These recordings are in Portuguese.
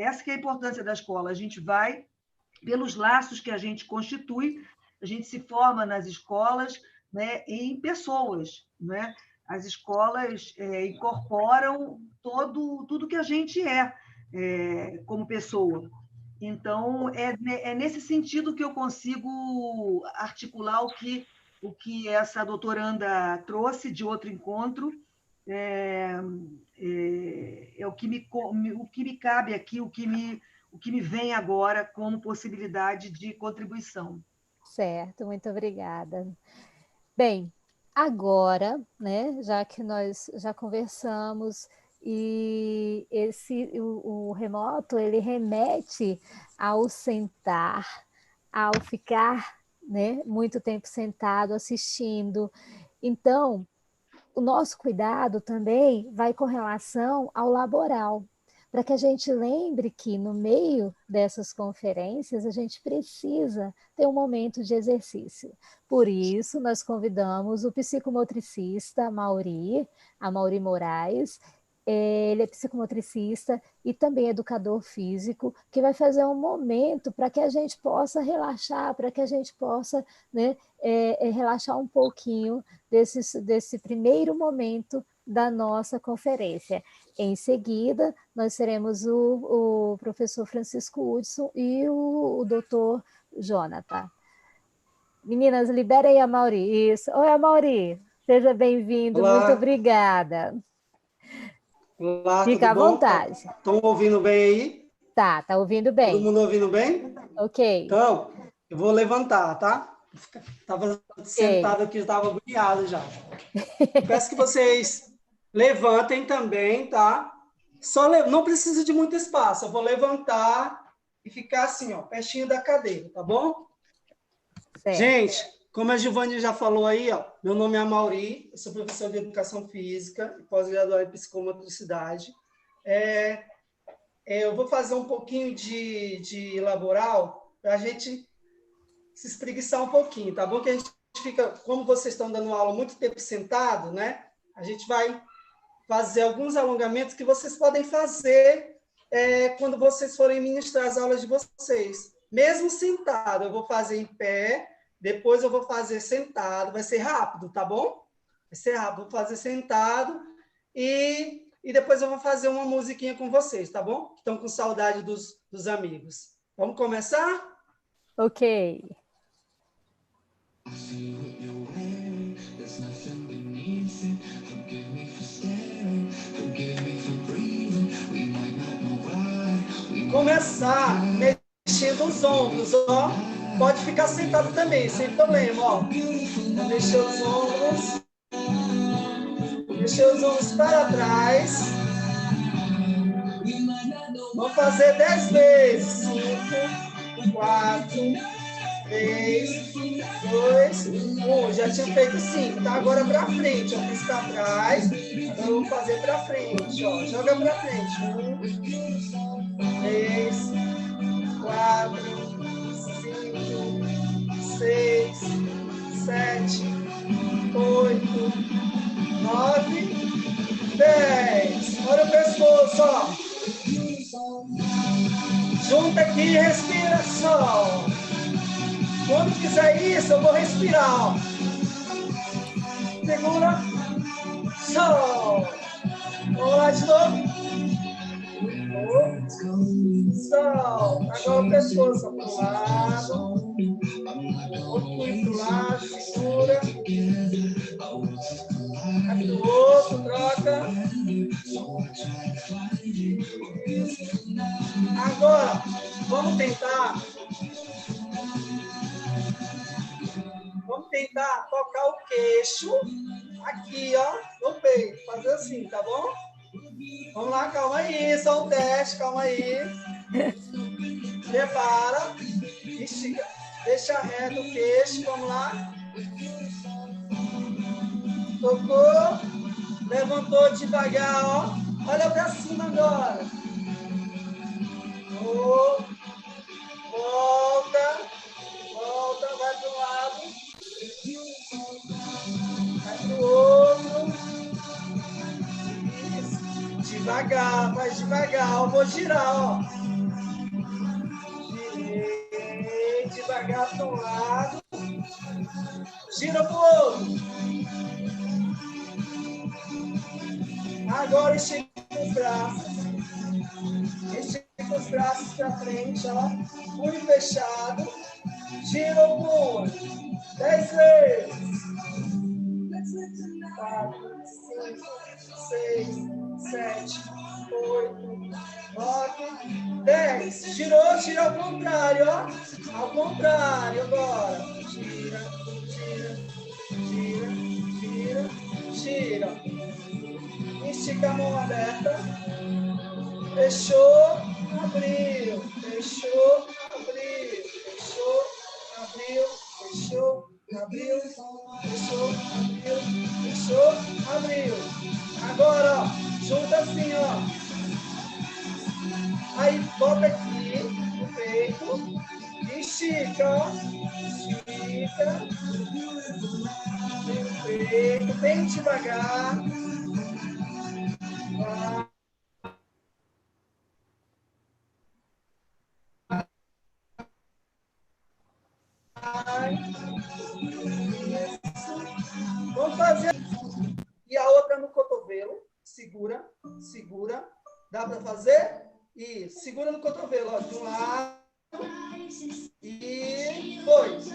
essa que é a importância da escola. A gente vai pelos laços que a gente constitui, a gente se forma nas escolas, né, em pessoas, né? As escolas incorporam tudo que a gente como pessoa. Então, é nesse sentido que eu consigo articular o que essa doutoranda trouxe de outro encontro, o que me cabe aqui, o que me vem agora como possibilidade de contribuição. Certo, muito obrigada. Bem, agora, né, já que nós já conversamos e o remoto ele remete ao sentar, ao ficar, né, muito tempo sentado assistindo. Então, o nosso cuidado também vai com relação ao laboral, para que a gente lembre que no meio dessas conferências a gente precisa ter um momento de exercício. Por isso, nós convidamos o psicomotricista a Mauri Moraes. Ele é psicomotricista e também educador físico, que vai fazer um momento para que a gente possa relaxar, para que a gente possa, né, relaxar um pouquinho desse primeiro momento da nossa conferência. Em seguida, nós teremos o professor Francisco Hudson e o doutor Jonathan. Meninas, liberem a Mauri. Isso. Oi, Mauri. Seja bem-vindo. Muito obrigada. Olá, fica à vontade. Estão ouvindo bem aí? Tá ouvindo bem. Todo mundo ouvindo bem? Ok. Então, eu vou levantar, tá? Estava sentado aqui, estava agoniado já. Peço que vocês levantem também, tá? Não precisa de muito espaço. Eu vou levantar e ficar assim, ó, pertinho da cadeira, tá bom? Certo. Gente, como a Giovanni já falou aí, ó, meu nome é Mauri, eu sou professor de Educação Física e pós-graduado em Psicomotricidade. Eu vou fazer um pouquinho de laboral para a gente se espreguiçar um pouquinho, tá bom? Que a gente fica, como vocês estão dando aula muito tempo sentado, né? A gente vai fazer alguns alongamentos que vocês podem fazer quando vocês forem ministrar as aulas de vocês. Mesmo sentado, eu vou fazer em pé, depois eu vou fazer sentado, vai ser rápido, tá bom? Vai ser rápido, vou fazer sentado e depois eu vou fazer uma musiquinha com vocês, tá bom? Estão com saudade dos amigos. Vamos começar? Ok. Começar mexendo os ombros, ó. Pode ficar sentado também, sem problema, ó. Vou mexer os ombros. Mexer os ombros para trás. Vamos fazer 10 vezes. 5, 4, 3, 2, 1. Já tinha feito 5, tá? Agora para frente, ó. Fiz para trás. Agora eu vou fazer para frente, ó. Joga para frente. 1, 3, 4, 5, 6, 7, 8, 9, 10. Olha o pescoço, ó. Junta aqui, respiração. Quando fizer isso, eu vou respirar, ó. Segura. Sol. Vamos lá de novo. Sol. Agora o pescoço para o lado. Outro para o lado, segura. Aqui do outro, troca. Agora, vamos tentar tocar o queixo aqui, ó, no peito. Fazer assim, tá bom? Vamos lá, calma aí, só um teste, calma aí. Prepara. Estica. Deixa reto o queixo, vamos lá. Tocou. Levantou devagar, ó. Olha pra cima agora. Volta. Volta, vai para um lado. Vai para o outro. Isso. Devagar, vai devagar. Eu vou girar, ó. devagar para um lado. Gira para o outro. Agora estica os braços. Estica os braços para frente, ó. Punho fechado. Gira o punho. 10 vezes. 4, 5, 6, 7, 8, 9, 10. Girou, gira ao contrário, ó. Ao contrário agora. Gira, gira, gira, gira, gira. Estica a mão aberta. Fechou, abriu. Fechou, abriu. Fechou, abriu. Fechou, abriu. Fechou, abriu. Fechou, abriu. Agora, ó, junta assim, ó. Aí, bota aqui no peito. Estica, ó. Estica. No peito, bem devagar. Vai. Vamos fazer. E a outra no cotovelo. Segura, segura. Dá para fazer? Isso. Segura no cotovelo, ó. De um lado. E dois.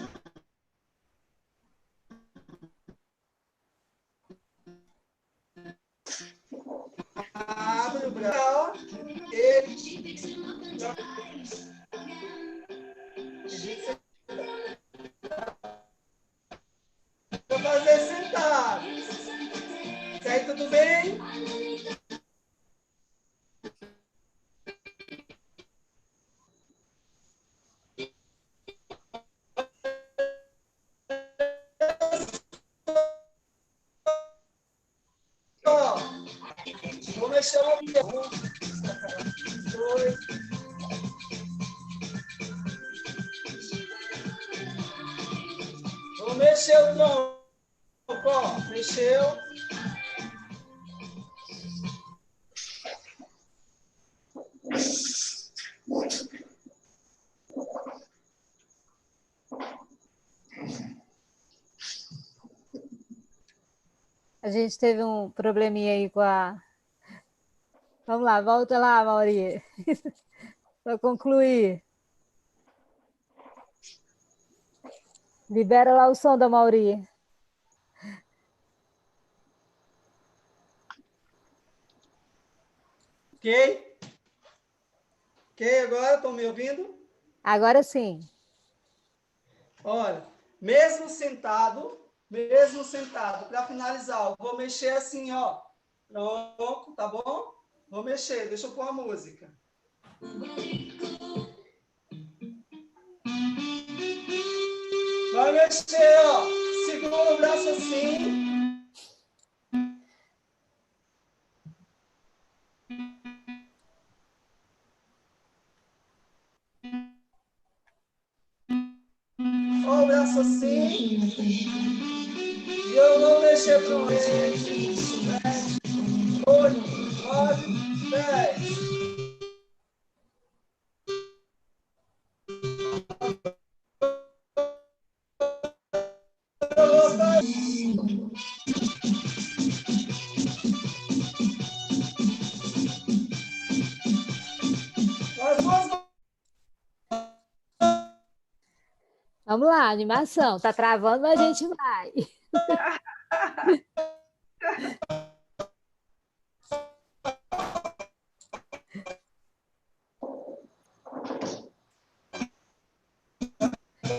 Abre o braço. Vou fazer sentado. E aí, tudo bem? Ó, vou mexer o avião. 2. Vou mexer o tronco, ó. Mexeu. A gente teve um probleminha aí com a... Vamos lá, volta lá, Mauri. Para concluir. Libera lá o som da Mauri. Ok? Ok, agora estão me ouvindo? Agora sim. Olha, mesmo sentado, para finalizar, eu vou mexer assim, ó. Pronto, tá bom? Vou mexer, deixa eu pôr a música. Vai mexer, ó. Segura o braço assim. Ó, o braço assim. E eu vou mexer com ele. 7, 8, 9, 10. Vamos lá, animação. Tá travando, mas a gente vai.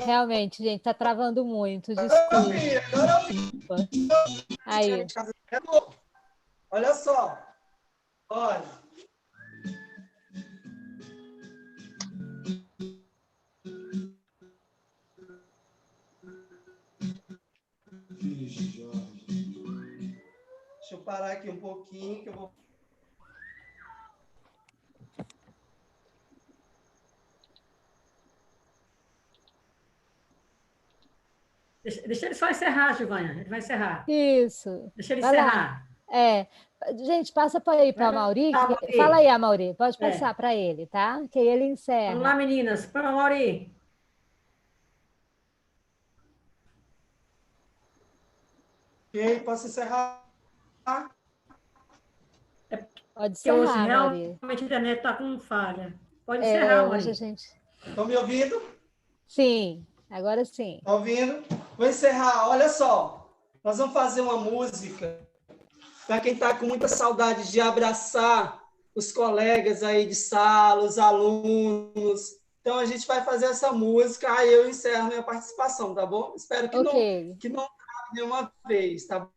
Realmente, gente, tá travando muito. Desculpa. Aí. Olha só. Olha. Deixa eu parar aqui um pouquinho que eu vou. Deixa ele só encerrar, Giovana. Ele vai encerrar. Isso. Deixa ele Vai encerrar. lá. É. Gente, passa para aí para a Mauri. Fala aí, Mauri. Pode passar para ele, tá? Que aí ele encerra. Vamos lá, meninas. Para Mauri. Ok, posso encerrar? Pode Porque hoje encerrar, Mauri. realmente a internet está com falha. Pode encerrar, Hoje a Mauri. gente... Estão me ouvindo? Sim, agora sim. Está ouvindo? Vou encerrar. Olha só, nós vamos fazer uma música para quem está com muita saudade de abraçar os colegas aí de sala, os alunos. Então, a gente vai fazer essa música, aí eu encerro minha participação, tá bom? Espero que Ok. não acabe nenhuma vez, tá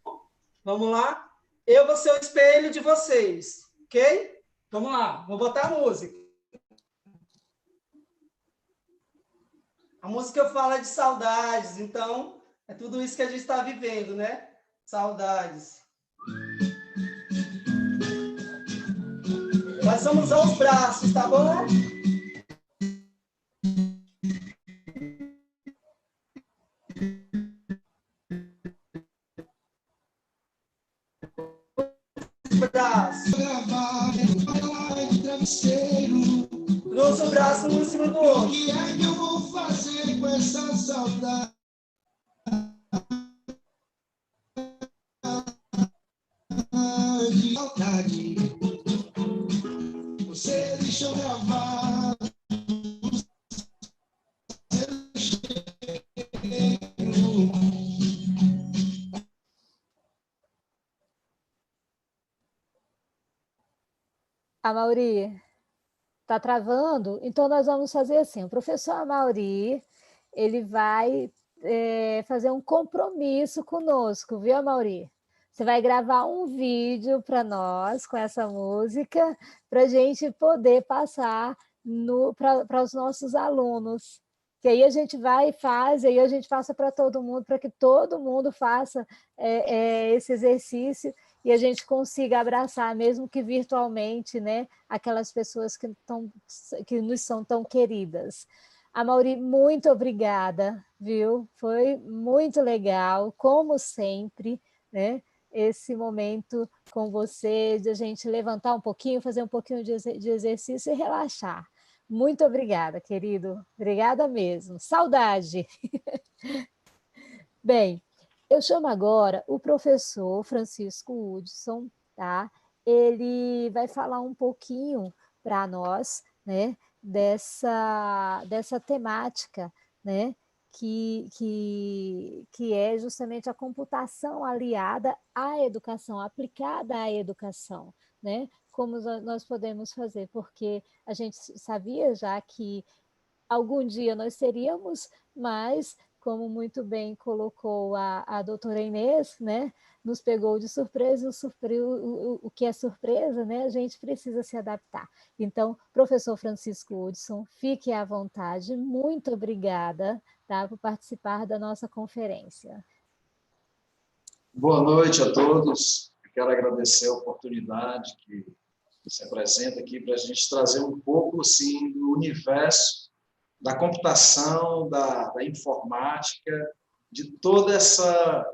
bom? Vamos lá? Eu vou ser o espelho de vocês, ok? Vamos lá, vou botar a música. A música fala de saudades, então é tudo isso que a gente está vivendo, né? Saudades. Nós vamos usar os braços, tá bom? Braço. Cruza o braço um em cima do outro. O que é que eu vou fazer com essa saudade? Você deixou gravar. Mauri, está travando? Então, nós vamos fazer assim, o professor Amaury, ele vai fazer um compromisso conosco, viu, Amaury? Você vai gravar um vídeo para nós com essa música, para a gente poder passar para os nossos alunos. Que aí a gente vai e faz, e aí a gente passa para todo mundo, para que todo mundo faça esse exercício e a gente consiga abraçar, mesmo que virtualmente, né, aquelas pessoas que nos são tão queridas. Amaury, muito obrigada, viu? Foi muito legal, como sempre, né? Esse momento com você, de a gente levantar um pouquinho, fazer um pouquinho de exercício e relaxar. Muito obrigada, querido. Obrigada mesmo. Saudade. Bem, eu chamo agora o professor Francisco Hudson, tá? Ele vai falar um pouquinho para nós, né, dessa temática, né, que é justamente a computação aliada à educação, aplicada à educação, né? Como nós podemos fazer, porque a gente sabia já que algum dia nós teríamos, mas, como muito bem colocou a doutora Inês, né, nos pegou de surpresa, o que é surpresa, né, a gente precisa se adaptar. Então, professor Francisco Hudson, fique à vontade, muito obrigada, tá, por participar da nossa conferência. Boa noite a todos. Quero agradecer a oportunidade que você apresenta aqui para a gente trazer um pouco assim, do universo da computação, da informática, de toda essa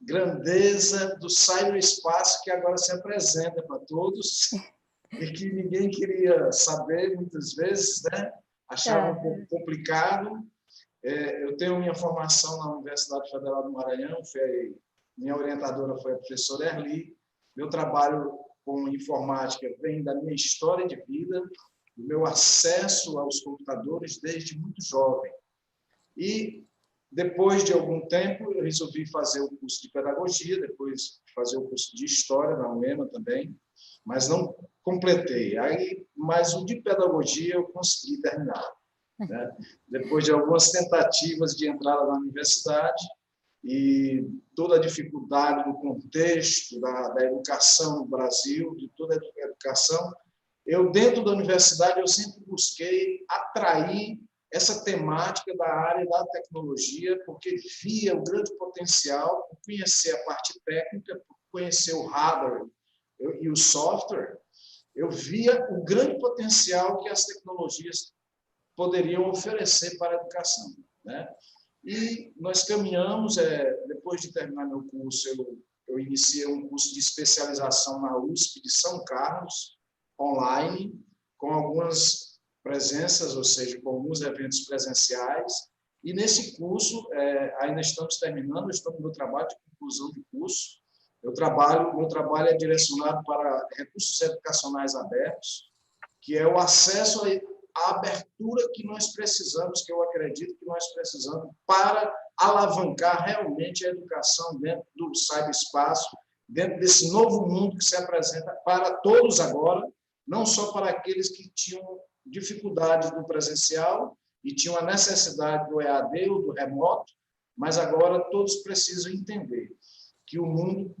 grandeza do cyberespaço que agora se apresenta para todos e que ninguém queria saber muitas vezes, né? Achava um pouco complicado. Eu tenho minha formação na Universidade Federal do Maranhão, minha orientadora foi a professora Erli. Meu trabalho com informática vem da minha história de vida, do meu acesso aos computadores desde muito jovem. E, depois de algum tempo, eu resolvi fazer o curso de pedagogia, depois fazer o curso de história na UEMA também, mas não completei. Mas o de pedagogia eu consegui terminar, né? Depois de algumas tentativas de entrada na universidade e toda a dificuldade do contexto da educação no Brasil, de toda a educação, dentro da universidade, eu sempre busquei atrair essa temática da área da tecnologia, porque via o grande potencial por conhecer a parte técnica, por conhecer o hardware e o software, eu via o grande potencial que as tecnologias poderiam oferecer para a educação, né? E nós caminhamos, depois de terminar meu curso, eu iniciei um curso de especialização na USP de São Carlos, online, com algumas presenças, ou seja, com alguns eventos presenciais, E nesse curso, ainda estamos terminando, eu estou no meu trabalho de conclusão de curso. Meu trabalho é direcionado para recursos educacionais abertos, que é o acesso à abertura que nós precisamos, que eu acredito que nós precisamos para alavancar realmente a educação dentro do cyberespaço, dentro desse novo mundo que se apresenta para todos agora, não só para aqueles que tinham dificuldades do presencial e tinham a necessidade do EAD ou do remoto, mas agora todos precisam entender que o mundo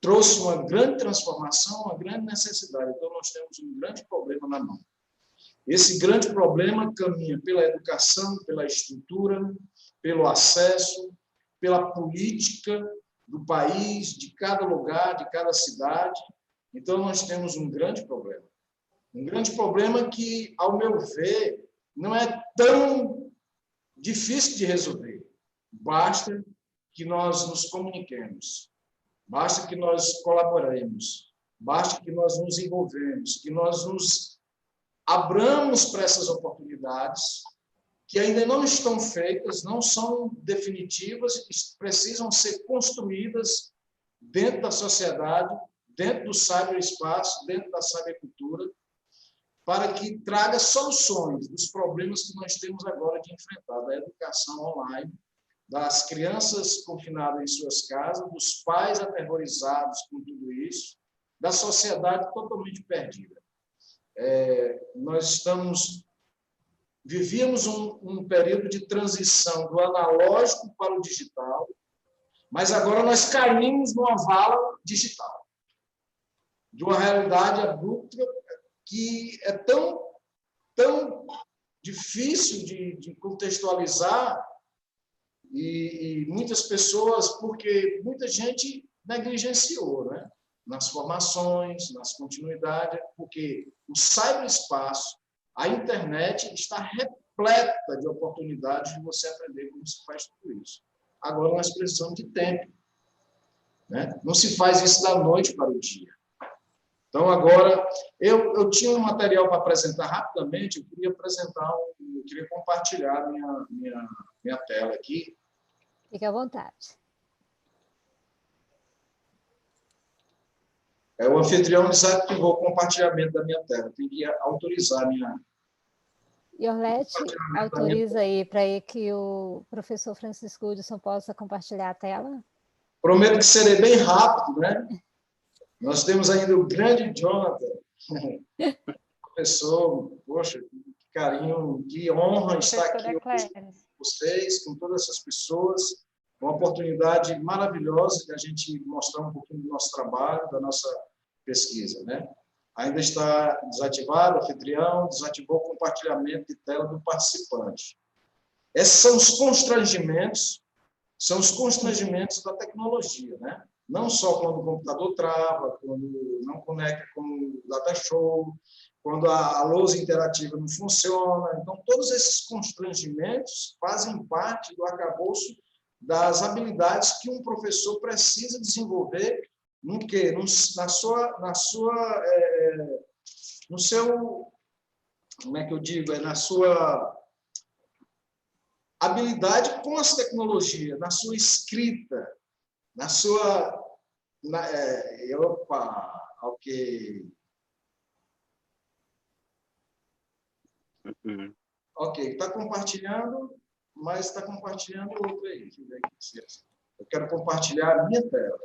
trouxe uma grande transformação, uma grande necessidade. Então, nós temos um grande problema na mão. Esse grande problema caminha pela educação, pela estrutura, pelo acesso, pela política do país, de cada lugar, de cada cidade. Então, nós temos um grande problema. Um grande problema que, ao meu ver, não é tão difícil de resolver. Basta que nós nos comuniquemos, basta que nós colaboremos, basta que nós nos envolvemos, que nós nos abramos para essas oportunidades que ainda não estão feitas, não são definitivas, precisam ser construídas dentro da sociedade, dentro do cyberespaço, dentro da cybercultura, para que traga soluções dos problemas que nós temos agora de enfrentar, da educação online, das crianças confinadas em suas casas, dos pais aterrorizados com tudo isso, da sociedade totalmente perdida. Vivíamos um período de transição do analógico para o digital, mas agora nós caímos numa vala digital, de uma realidade abrupta que é tão difícil de contextualizar, e muitas pessoas, porque muita gente negligenciou, né? Nas formações, nas continuidades, porque o cyberespaço, a internet está repleta de oportunidades de você aprender como se faz tudo isso. Agora nós precisamos de tempo, né? Não se faz isso da noite para o dia. Então, agora, eu tinha um material para apresentar rapidamente, eu queria compartilhar minha tela aqui. Fique à vontade. O anfitrião desativou o compartilhamento da minha tela, tem que autorizar a minha... Iorlete, autoriza aí para que o professor Francisco Hudson possa compartilhar a tela? Prometo que serei bem rápido, né? Nós temos ainda o grande Jonathan, professor, poxa, que carinho, que honra estar aqui hoje com vocês, com todas essas pessoas, uma oportunidade maravilhosa de a gente mostrar um pouquinho do nosso trabalho, da nossa pesquisa, né? Ainda está desativado o anfitrião, desativou o compartilhamento de tela do participante. Esses são os constrangimentos da tecnologia, né? Não só quando o computador trava, quando não conecta com o data show, quando a lousa interativa não funciona. Então, todos esses constrangimentos fazem parte do arcabouço das habilidades que um professor precisa desenvolver no seu, como é que eu digo, na sua habilidade com as tecnologias, na sua escrita, na sua... ok. Ok, está compartilhando, mas está compartilhando outro aí. Eu quero compartilhar a minha tela.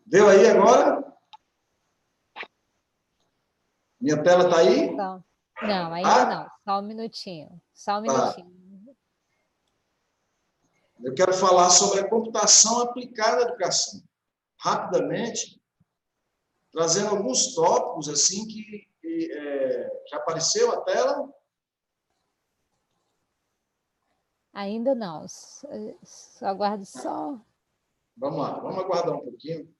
Deu aí agora? Minha tela está aí? Não, ainda não. Só um minutinho. Só um minutinho. Eu quero falar sobre a computação aplicada à educação. Rapidamente, trazendo alguns tópicos assim que já apareceu a tela? Ainda não. Aguardo só. Vamos lá, vamos aguardar um pouquinho.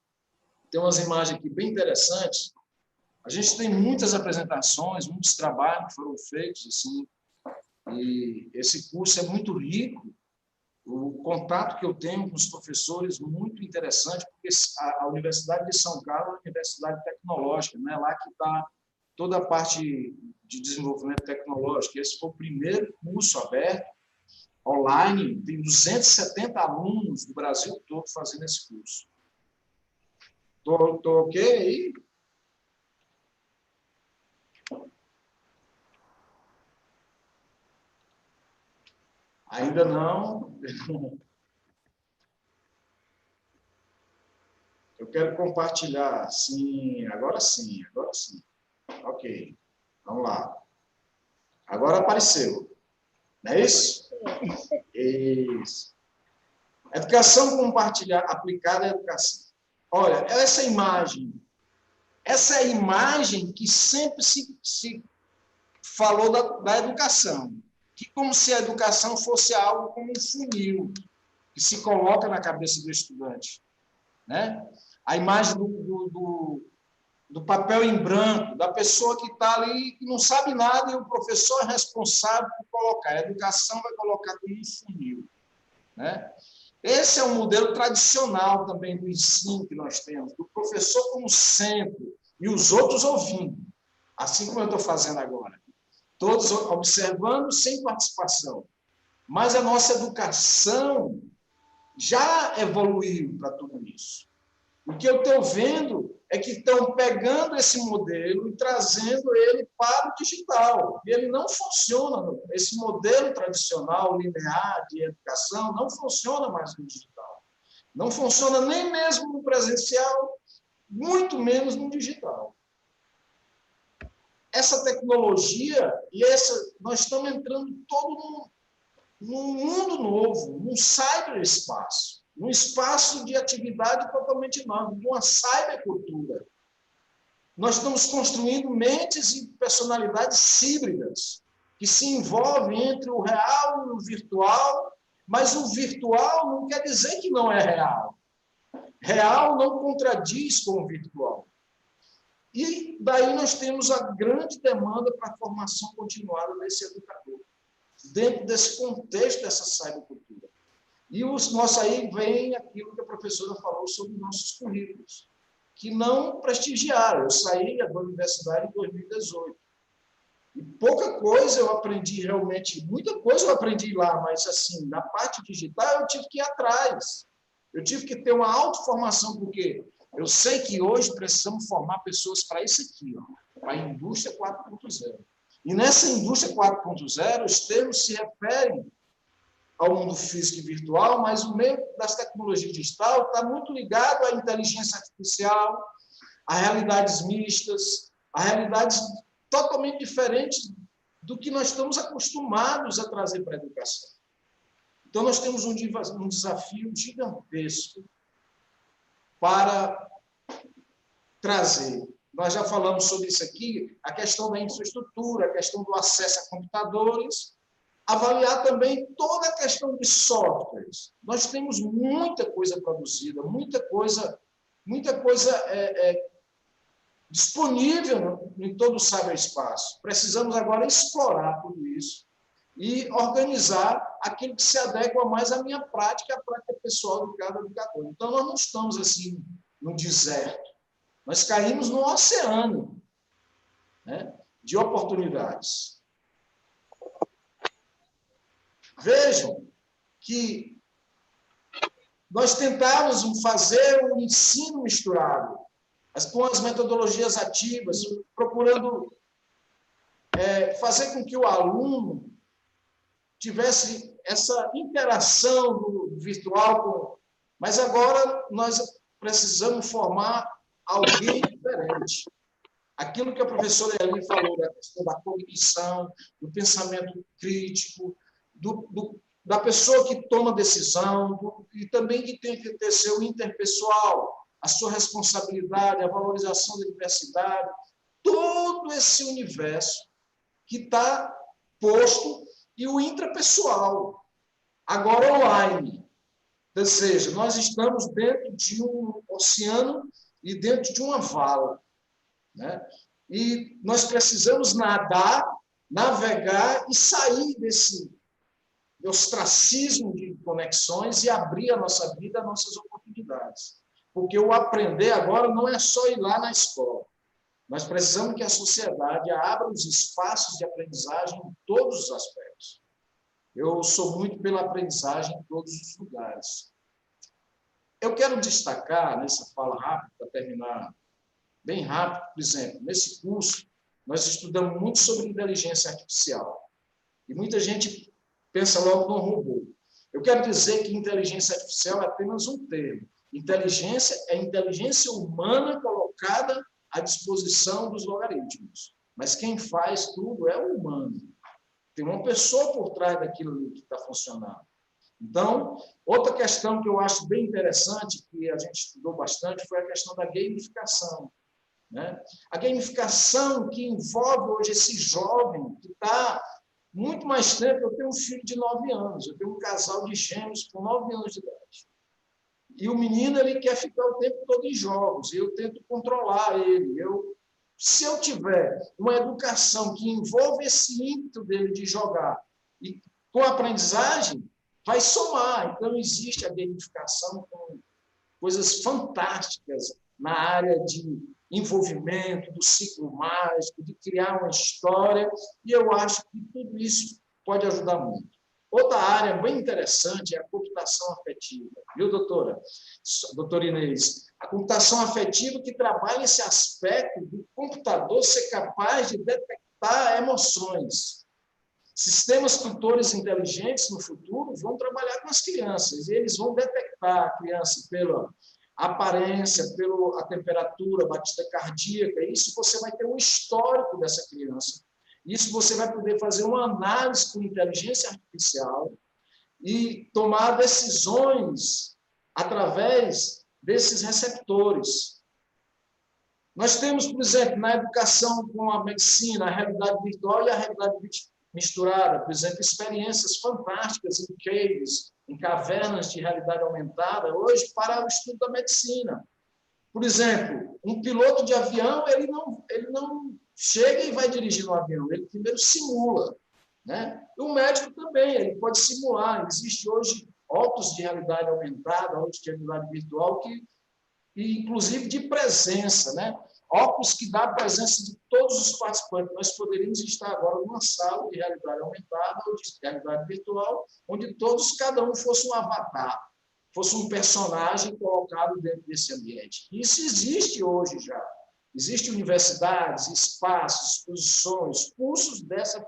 Tem umas imagens aqui bem interessantes. A gente tem muitas apresentações, muitos trabalhos que foram feitos assim, e esse curso é muito rico. O contato que eu tenho com os professores muito interessante, porque a Universidade de São Carlos é uma universidade tecnológica, não é lá que está toda a parte de desenvolvimento tecnológico. Esse foi o primeiro curso aberto, online, tem 270 alunos do Brasil todo fazendo esse curso. Tô ok aí? Ainda não. Eu quero compartilhar. Sim, agora sim, agora sim. Ok, vamos lá. Agora apareceu. Não é isso? Isso. Educação compartilhada, aplicada à educação. Olha, essa é a imagem que sempre se falou da educação, que como se a educação fosse algo como um funil, que se coloca na cabeça do estudante, né? A imagem do papel em branco, da pessoa que está ali, que não sabe nada, e o professor é responsável por colocar. A educação vai colocar como um funil, né? Esse é o modelo tradicional também do ensino que nós temos, do professor como centro e os outros ouvindo, assim como eu estou fazendo agora. Todos observando sem participação. Mas a nossa educação já evoluiu para tudo isso. O que eu estou vendo é que estão pegando esse modelo e trazendo ele para o digital. E ele não funciona, esse modelo tradicional, linear de educação, não funciona mais no digital. Não funciona nem mesmo no presencial, muito menos no digital. Essa tecnologia, nós estamos entrando todo num mundo novo, num cyberespaço, num espaço de atividade totalmente novo, de uma cybercultura. Nós estamos construindo mentes e personalidades híbridas, que se envolvem entre o real e o virtual, mas o virtual não quer dizer que não é real. Real não contradiz com o virtual. E daí nós temos a grande demanda para a formação continuada desse educador, dentro desse contexto dessa cybercultura. E nosso aí vem aquilo que a professora falou sobre nossos currículos, que não prestigiaram. Eu saí da universidade em 2018. E pouca coisa eu aprendi realmente, muita coisa eu aprendi lá, mas assim, na parte digital eu tive que ir atrás. Eu tive que ter uma autoformação, porque eu sei que hoje precisamos formar pessoas para isso aqui, para a indústria 4.0. E nessa indústria 4.0, os termos se referem ao mundo físico e virtual, mas o meio das tecnologias digital está muito ligado à inteligência artificial, a realidades mistas, a realidades totalmente diferentes do que nós estamos acostumados a trazer para a educação. Então, nós temos um desafio gigantesco para trazer. Nós já falamos sobre isso aqui, a questão da infraestrutura, a questão do acesso a computadores, avaliar também toda a questão de softwares. Nós temos muita coisa produzida, muita coisa disponível em todo o cyberespaço. Precisamos agora explorar tudo isso e organizar aquilo que se adequa mais à minha prática, à prática pessoal de cada educador. Então, nós não estamos assim no deserto. Nós caímos no oceano, né, de oportunidades. Vejam que nós tentamos fazer um ensino misturado, com as metodologias ativas, procurando fazer com que o aluno tivesse essa interação do virtual, mas agora nós precisamos formar alguém diferente. Aquilo que a professora Eli falou, da questão da cognição, do pensamento crítico, da pessoa que toma decisão, e também que tem que ter seu interpessoal, a sua responsabilidade, a valorização da diversidade, todo esse universo que está posto, e o intrapessoal, agora online. Ou seja, nós estamos dentro de um oceano e dentro de uma vala, né? E nós precisamos nadar, navegar e sair desse ostracismo de conexões e abrir a nossa vida, as nossas oportunidades. Porque o aprender agora não é só ir lá na escola. Nós precisamos que a sociedade abra os espaços de aprendizagem em todos os aspectos. Eu sou muito pela aprendizagem em todos os lugares. Eu quero destacar, nessa fala rápida, para terminar bem rápido, por exemplo, nesse curso, nós estudamos muito sobre inteligência artificial. E muita gente pensa logo no robô. Eu quero dizer que inteligência artificial é apenas um termo. Inteligência é inteligência humana colocada à disposição dos logaritmos. Mas quem faz tudo é o humano. Tem uma pessoa por trás daquilo ali que está funcionando. Então, outra questão que eu acho bem interessante, que a gente estudou bastante, foi a questão da gamificação. Né? A gamificação que envolve hoje esse jovem que está muito mais tempo. Eu tenho um filho de 9 anos, eu tenho um casal de gêmeos com 9 anos de idade. E o menino ele quer ficar o tempo todo em jogos, e eu tento controlar ele. Se eu tiver uma educação que envolve esse ímpeto dele de jogar, e com a aprendizagem, vai somar. Então, existe a gamificação com coisas fantásticas na área de envolvimento, do ciclo mágico, de criar uma história, e eu acho que tudo isso pode ajudar muito. Outra área bem interessante é a computação afetiva, viu, doutora? Doutora Inês, a computação afetiva que trabalha esse aspecto do computador ser capaz de detectar emoções. Sistemas tutores inteligentes no futuro vão trabalhar com as crianças, e eles vão detectar a criança pela aparência, pela temperatura, batida cardíaca. Isso você vai ter um histórico dessa criança. Isso você vai poder fazer uma análise com inteligência artificial e tomar decisões através desses receptores. Nós temos, por exemplo, na educação com a medicina, a realidade virtual e a realidade misturada, por exemplo, experiências fantásticas em caves, em cavernas de realidade aumentada, hoje, para o estudo da medicina. Por exemplo, um piloto de avião, ele não chega e vai dirigir no avião, ele primeiro simula. Né? E o médico também, ele pode simular. Existe hoje óculos de realidade aumentada, óculos de realidade virtual, inclusive de presença, né? Óculos que dá a presença de todos os participantes. Nós poderíamos estar agora numa sala de realidade aumentada ou de realidade virtual, onde todos, cada um fosse um avatar, fosse um personagem colocado dentro desse ambiente. Isso existe hoje já. Existem universidades, espaços, exposições, cursos dessa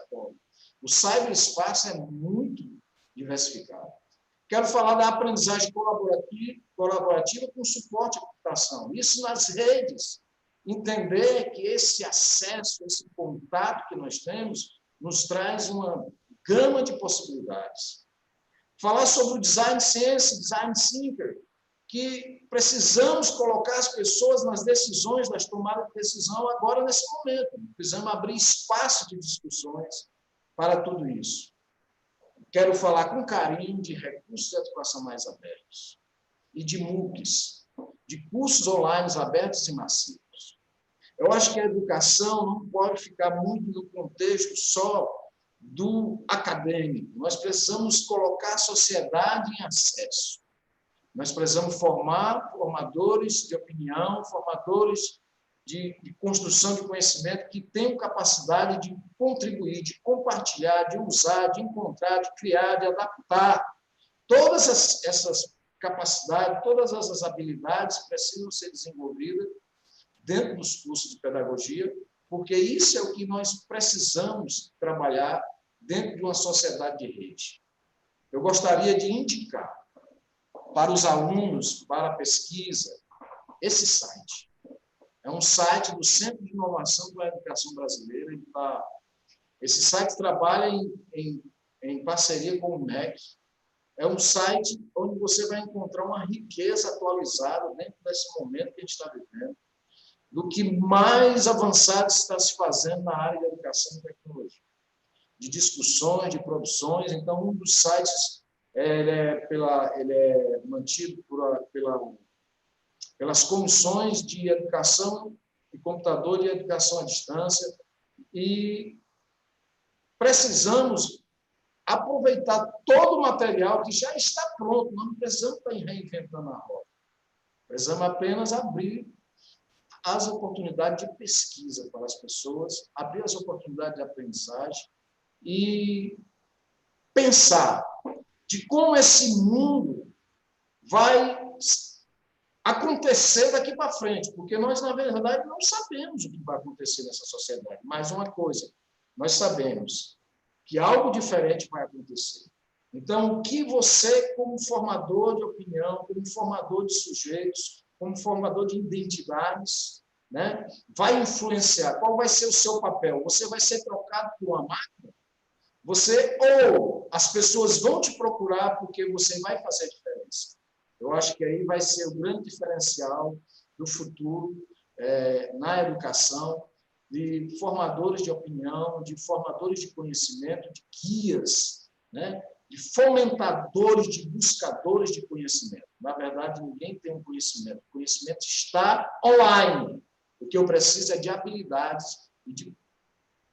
forma. O cyberespaço é muito diversificado. Quero falar da aprendizagem colaborativa com suporte à computação. Isso nas redes. Entender que esse acesso, esse contato que nós temos, nos traz uma gama de possibilidades. Falar sobre o design sense, design thinker, que precisamos colocar as pessoas nas decisões, nas tomadas de decisão agora, nesse momento. Precisamos abrir espaço de discussões para tudo isso. Quero falar com carinho de recursos de educação mais abertos e de MOOCs, de cursos online abertos e massivos. Eu acho que a educação não pode ficar muito no contexto só do acadêmico. Nós precisamos colocar a sociedade em acesso. Nós precisamos formar formadores de opinião, formadores de construção de conhecimento que tenham capacidade de contribuir, de compartilhar, de usar, de encontrar, de criar, de adaptar. Todas essas capacidades, todas essas habilidades precisam ser desenvolvidas dentro dos cursos de pedagogia, porque isso é o que nós precisamos trabalhar dentro de uma sociedade de rede. Eu gostaria de indicar para os alunos, para a pesquisa, esse site. É um site do Centro de Inovação para a Educação Brasileira. Esse site trabalha em parceria com o MEC. É um site onde você vai encontrar uma riqueza atualizada dentro desse momento que a gente está vivendo, do que mais avançado está se fazendo na área de educação e tecnologia, de discussões, de produções. Então, um dos sites ele é mantido pelas comissões de educação e computador e educação à distância, e precisamos aproveitar todo o material que já está pronto. Nós não precisamos estar reinventando a roda. Precisamos apenas abrir as oportunidades de pesquisa para as pessoas, abrir as oportunidades de aprendizagem e pensar de como esse mundo vai acontecer daqui para frente, porque nós, na verdade, não sabemos o que vai acontecer nessa sociedade. Mais uma coisa, nós sabemos que algo diferente vai acontecer. Então, o que você, como formador de opinião, como formador de sujeitos, como formador de identidades, né, vai influenciar? Qual vai ser o seu papel? Você vai ser trocado por uma máquina? Ou as pessoas vão te procurar porque você vai fazer a diferença? Eu acho que aí vai ser o grande diferencial do futuro na educação, de formadores de opinião, de formadores de conhecimento, de guias, né? De fomentadores, de buscadores de conhecimento. Na verdade, ninguém tem um conhecimento. O conhecimento está online. O que eu preciso é de habilidades e de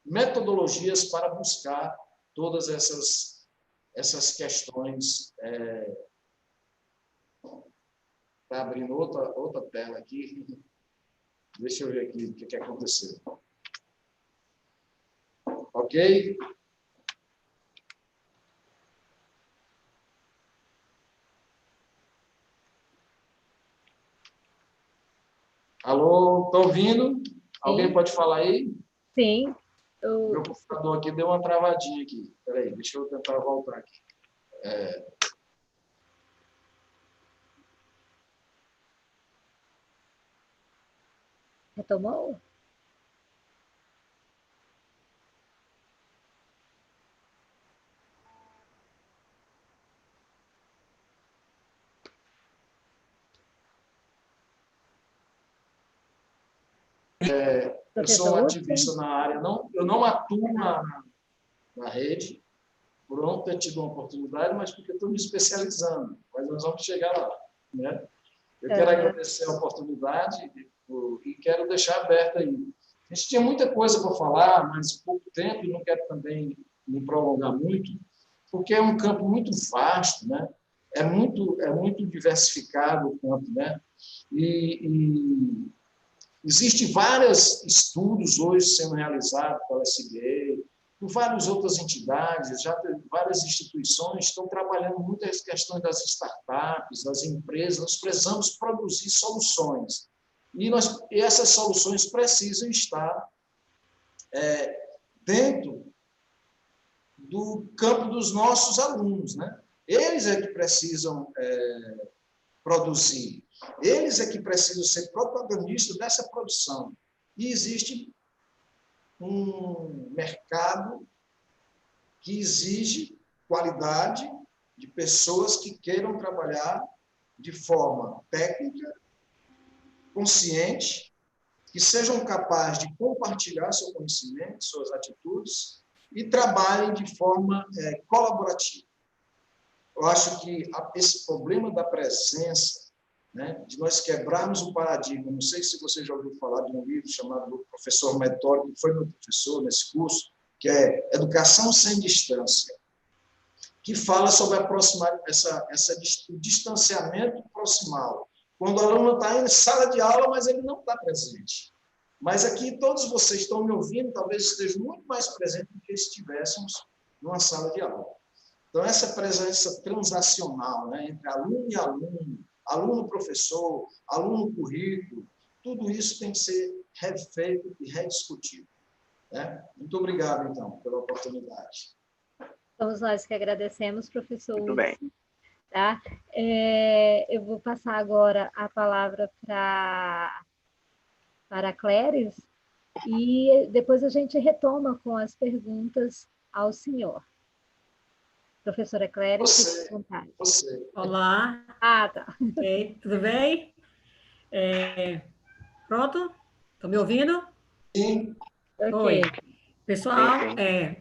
metodologias para buscar todas essas questões. Está abrindo outra tela aqui. Deixa eu ver aqui o que aconteceu. Ok? Alô, estou ouvindo? Alguém pode falar aí? Sim. Meu computador aqui deu uma travadinha aqui. Espera aí, deixa eu tentar voltar aqui. Retomou? Eu sou ativista na área, eu não atuo na rede, por não ter tido uma oportunidade, mas porque estou me especializando. Mas nós vamos chegar lá, né? Eu quero agradecer a oportunidade e quero deixar aberto aí. A gente tinha muita coisa para falar, mas pouco tempo, e não quero também me prolongar muito, porque é um campo muito vasto, né? É muito diversificado o campo, né? E existem vários estudos hoje sendo realizados pela SBA, por várias outras entidades, já várias instituições estão trabalhando muito as questões das startups, das empresas. Nós precisamos produzir soluções. E essas soluções precisam estar dentro do campo dos nossos alunos, né? Eles é que precisam produzir. Eles é que precisam ser protagonistas dessa produção. E existe um mercado que exige qualidade de pessoas que queiram trabalhar de forma técnica, consciente, que sejam capazes de compartilhar seu conhecimento, suas atitudes e trabalhem de forma colaborativa. Eu acho que esse problema da presença, né, de nós quebrarmos o paradigma, não sei se você já ouviu falar de um livro chamado do professor Metódico, que foi meu professor nesse curso, que é Educação Sem Distância, que fala sobre o distanciamento proximal. Quando o aluno está em sala de aula, mas ele não está presente. Mas aqui todos vocês estão me ouvindo, talvez estejam muito mais presentes do que se estivéssemos numa sala de aula. Então, essa presença transacional, né, entre aluno e aluno, aluno-professor, aluno-currículo, tudo isso tem que ser refeito e rediscutido. Né? Muito obrigado, então, pela oportunidade. Somos nós que agradecemos, professor. Muito bem. Tá? Eu vou passar agora a palavra para a Cléris e depois a gente retoma com as perguntas ao senhor. Professora Cléris, fique à vontade. Olá. Tá. Okay. Tudo bem? Pronto? Estão me ouvindo? Sim. Oi. Pessoal, Sim.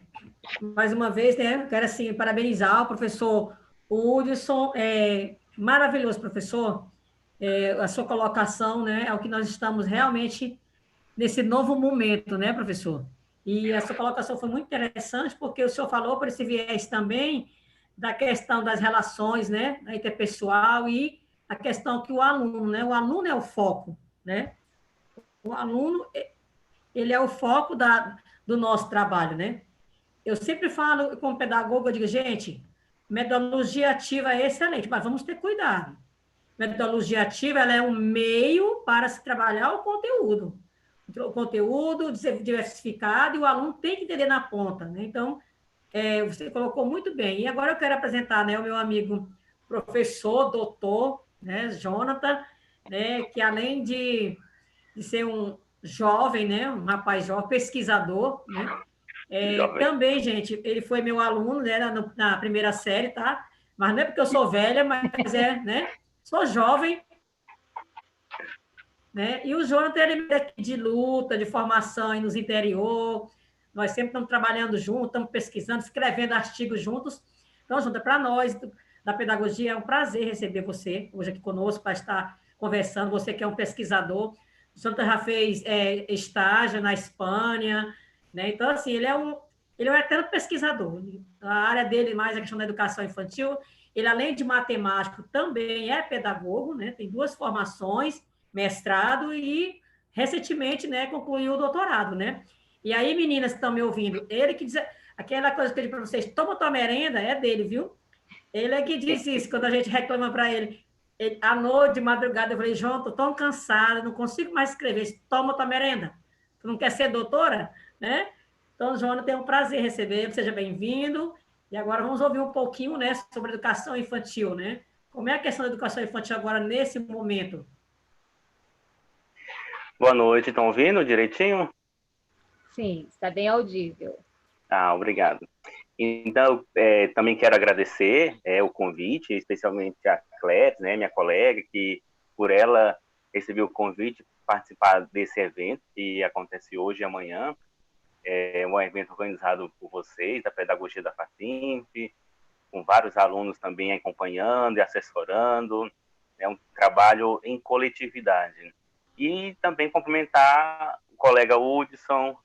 Mais uma vez, né, quero assim, parabenizar o professor Hudson. Maravilhoso, professor. A sua colocação, né, é o que nós estamos realmente nesse novo momento, né, professor? E a sua colocação foi muito interessante, porque o senhor falou por esse viés também da questão das relações, né, interpessoal e a questão que o aluno, né, o aluno é o foco, né? O aluno, ele é o foco do nosso trabalho, né? Eu sempre falo como pedagogo, eu digo, gente, metodologia ativa é excelente, mas vamos ter cuidado. Metodologia ativa, ela é um meio para se trabalhar o conteúdo. O conteúdo diversificado e o aluno tem que entender na ponta, né? Então, você colocou muito bem. E agora eu quero apresentar, né, o meu amigo professor, doutor, né, Jonathan, né, que além de ser um jovem, né, um rapaz jovem, pesquisador, né, também, gente, ele foi meu aluno, né, na primeira série, tá? Mas não é porque eu sou velha, mas né, sou jovem, né? E o Jonathan, ele é de luta, de formação aí nos interior, nós sempre estamos trabalhando juntos, estamos pesquisando, escrevendo artigos juntos. Então, Jonathan, para nós, da pedagogia, é um prazer receber você hoje aqui conosco, para estar conversando, você que é um pesquisador. O Jonathan já fez estágio na Espanha, né? Então, assim, ele é um eterno pesquisador. A área dele mais é a questão da educação infantil. Ele, além de matemático, também é pedagogo, né? Tem 2 formações, mestrado e, recentemente, né, concluiu o doutorado, né? E aí, meninas que estão me ouvindo, ele que diz... Aquela coisa que eu digo para vocês, toma tua merenda, é dele, viu? Ele é que diz isso, quando a gente reclama para ele. À noite, de madrugada, eu falei, João, estou tão cansada, não consigo mais escrever. Toma tua merenda. Tu não quer ser doutora? Né? Então, Joana, tem um prazer receber, seja bem-vindo. E agora vamos ouvir um pouquinho, né, sobre educação infantil, né? Como é a questão da educação infantil agora, nesse momento? Boa noite, estão ouvindo direitinho? Sim, está bem audível. Obrigado. Então, também quero agradecer o convite, especialmente a Clétis, né, minha colega, que por ela recebi o convite para participar desse evento que acontece hoje e amanhã. É um evento organizado por vocês, da Pedagogia da FATINF, com vários alunos também acompanhando e assessorando. É um trabalho em coletividade. E também cumprimentar o colega Hudson,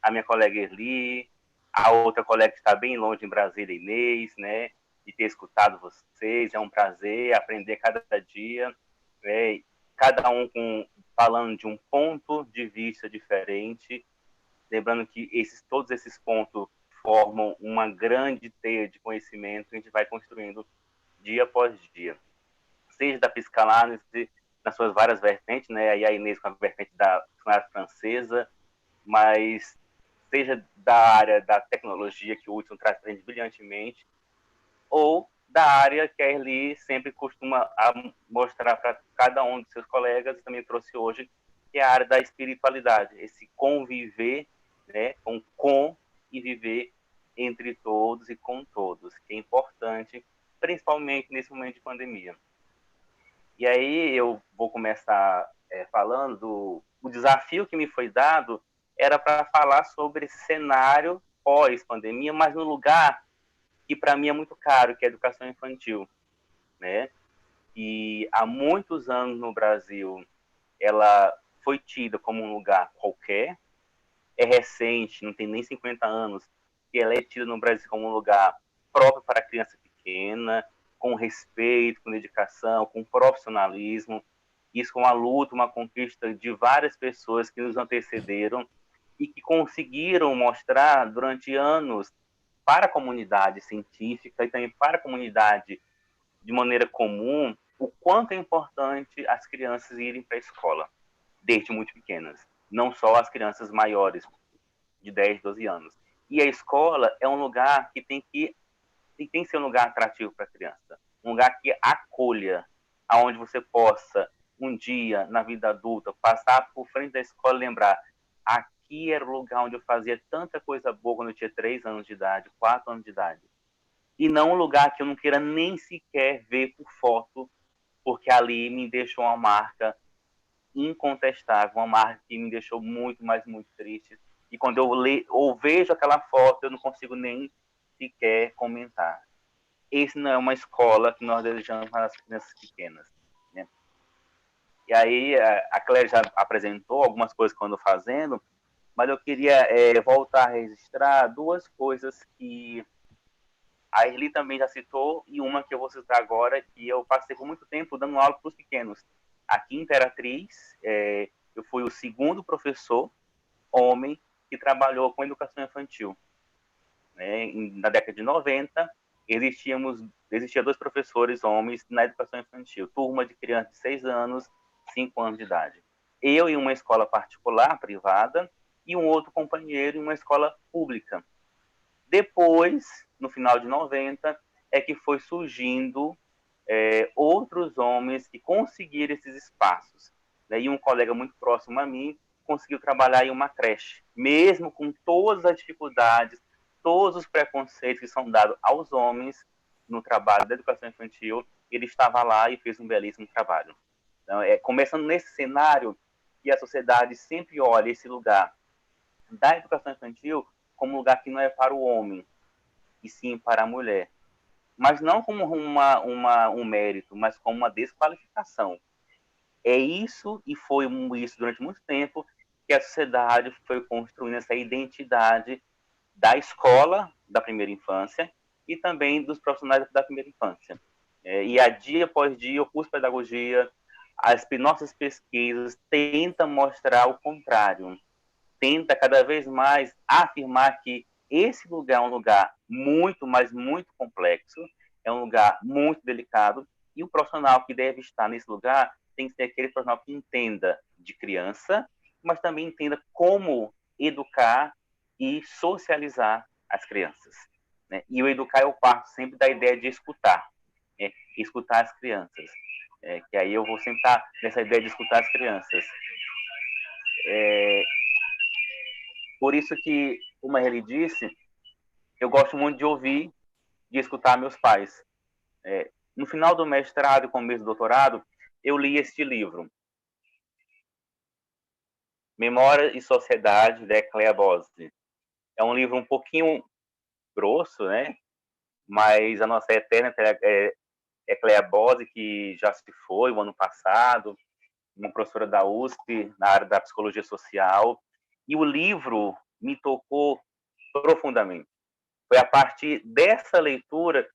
a minha colega Erli, a outra colega que está bem longe em Brasília, Inês, né? De ter escutado vocês, é um prazer aprender cada dia, né? Cada um falando de um ponto de vista diferente, lembrando que todos esses pontos formam uma grande teia de conhecimento que a gente vai construindo dia após dia. Seja da psicanálise, nas suas várias vertentes, né? Aí a Inês com a vertente da psicanálise francesa, mas seja da área da tecnologia, que o Hudson traz para a gente brilhantemente, ou da área que a Erli sempre costuma mostrar para cada um dos seus colegas, e também trouxe hoje, que é a área da espiritualidade, esse conviver, né, com e viver entre todos e com todos, que é importante, principalmente nesse momento de pandemia. E aí eu vou começar falando o desafio que me foi dado era para falar sobre esse cenário pós-pandemia, mas no lugar que para mim é muito caro, que é a educação infantil, né? E há muitos anos no Brasil ela foi tida como um lugar qualquer, é recente, não tem nem 50 anos, que ela é tida no Brasil como um lugar próprio para criança pequena, com respeito, com dedicação, com profissionalismo, isso com uma luta, uma conquista de várias pessoas que nos antecederam e que conseguiram mostrar durante anos para a comunidade científica e também para a comunidade de maneira comum o quanto é importante as crianças irem para a escola, desde muito pequenas, não só as crianças maiores, de 10, 12 anos. E a escola é um lugar que tem que ser um lugar atrativo para a criança, um lugar que acolha, aonde você possa, um dia, na vida adulta, passar por frente da escola e lembrar, aqui era o lugar onde eu fazia tanta coisa boa quando eu tinha 3 anos de idade, 4 anos de idade. E não um lugar que eu não queira nem sequer ver por foto, porque ali me deixou uma marca incontestável, uma marca que me deixou muito, mas muito triste. E quando eu ou vejo aquela foto, eu não consigo nem sequer comentar. Esse não é uma escola que nós desejamos para as crianças pequenas, né? E aí a Clélia já apresentou algumas coisas que eu ando fazendo, mas eu queria voltar a registrar 2 coisas que a Erli também já citou, e uma que eu vou citar agora, que eu passei por muito tempo dando aula para os pequenos. Aqui em Imperatriz, eu fui o segundo professor homem que trabalhou com educação infantil. Né? Na década de 90, existia 2 professores homens na educação infantil, turma de crianças de 6 anos, 5 anos de idade. Eu em uma escola particular, privada, e um outro companheiro em uma escola pública. Depois, no final de 90, é que foi surgindo outros homens que conseguiram esses espaços. Né? E um colega muito próximo a mim conseguiu trabalhar em uma creche, mesmo com todas as dificuldades, todos os preconceitos que são dados aos homens no trabalho da educação infantil, ele estava lá e fez um belíssimo trabalho. Então, começando nesse cenário, que a sociedade sempre olha esse lugar da educação infantil como um lugar que não é para o homem, e sim para a mulher. Mas não como um mérito, mas como uma desqualificação. É isso, e foi isso durante muito tempo, que a sociedade foi construindo essa identidade da escola da primeira infância e também dos profissionais da primeira infância. E a dia após dia, o curso de pedagogia, as nossas pesquisas tentam mostrar o contrário. Tenta cada vez mais afirmar que esse lugar é um lugar muito, mas muito complexo, é um lugar muito delicado, e o profissional que deve estar nesse lugar tem que ser aquele profissional que entenda de criança, mas também entenda como educar e socializar as crianças. Né? E o educar eu parto sempre da ideia de escutar, escutar as crianças. Que aí eu vou sempre estar nessa ideia de escutar as crianças. Por isso que, como ele disse, eu gosto muito de ouvir, de escutar meus pais. No final do mestrado e começo do doutorado, eu li este livro, Memória e Sociedade, de Cléa Bose. É um livro um pouquinho grosso, né? Mas a nossa eterna Cléa Bose, que já se foi o ano passado, uma professora da USP, na área da psicologia social, e o livro me tocou profundamente. Foi a partir dessa leitura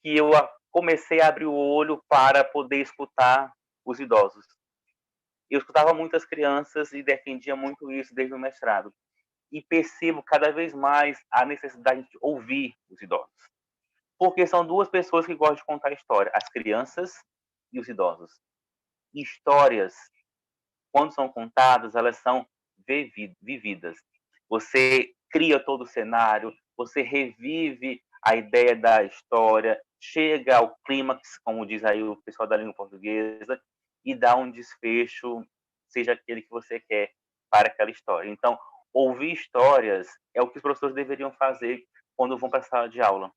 que eu comecei a abrir o olho para poder escutar os idosos. Eu escutava muitas crianças e defendia muito isso desde o mestrado. E percebo cada vez mais a necessidade de ouvir os idosos. Porque são 2 pessoas que gostam de contar história, as crianças e os idosos. Histórias, quando são contadas, elas são vividas. Você cria todo o cenário, você revive a ideia da história, chega ao clímax, como diz aí o pessoal da língua portuguesa, e dá um desfecho, seja aquele que você quer para aquela história. Então, ouvir histórias é o que os professores deveriam fazer quando vão para a sala de aula.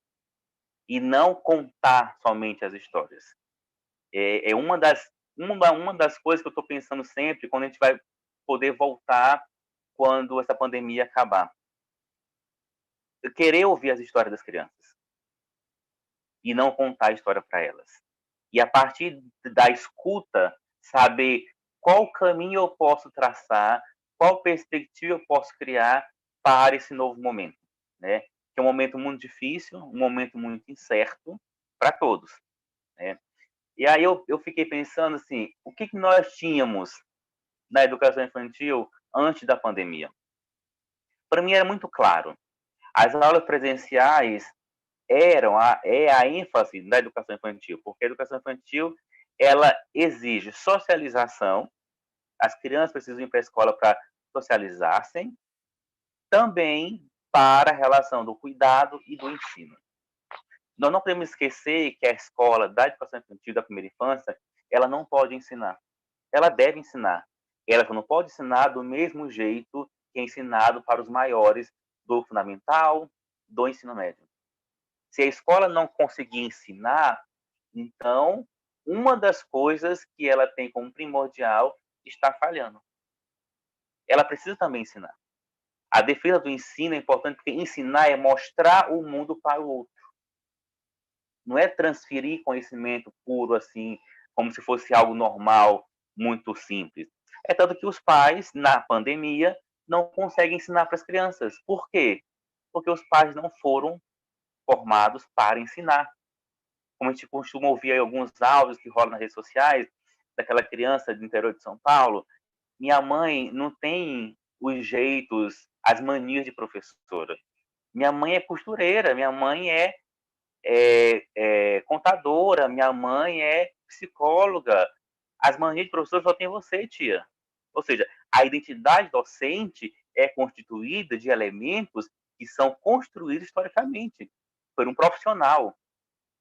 E não contar somente as histórias. É uma das coisas que eu estou pensando sempre quando a gente vai poder voltar quando essa pandemia acabar. Eu querer ouvir as histórias das crianças e não contar a história para elas. E a partir da escuta, saber qual caminho eu posso traçar, qual perspectiva eu posso criar para esse novo momento, né? Que é um momento muito difícil, um momento muito incerto para todos, né? E aí eu fiquei pensando assim, o que nós tínhamos na educação infantil antes da pandemia? Para mim era muito claro. As aulas presenciais é a ênfase da educação infantil, porque a educação infantil ela exige socialização, as crianças precisam ir para a escola para socializar-se, também para a relação do cuidado e do ensino. Nós não podemos esquecer que a escola da educação infantil da primeira infância, ela não pode ensinar. Ela deve ensinar. Ela não pode ensinar do mesmo jeito que é ensinado para os maiores do fundamental, do ensino médio. Se a escola não conseguir ensinar, então, uma das coisas que ela tem como primordial está falhando. Ela precisa também ensinar. A defesa do ensino é importante porque ensinar é mostrar o mundo para o outro. Não é transferir conhecimento puro assim, como se fosse algo normal, muito simples. É tanto que os pais, na pandemia, não conseguem ensinar para as crianças. Por quê? Porque os pais não foram formados para ensinar. Como a gente costuma ouvir aí alguns áudios que rolam nas redes sociais, daquela criança do interior de São Paulo, Minha mãe não tem os jeitos, as manias de professora. Minha mãe é costureira, minha mãe é contadora, minha mãe é psicóloga. As manias de professor só tem você, tia. Ou seja, a identidade docente é constituída de elementos que são construídos historicamente por um profissional.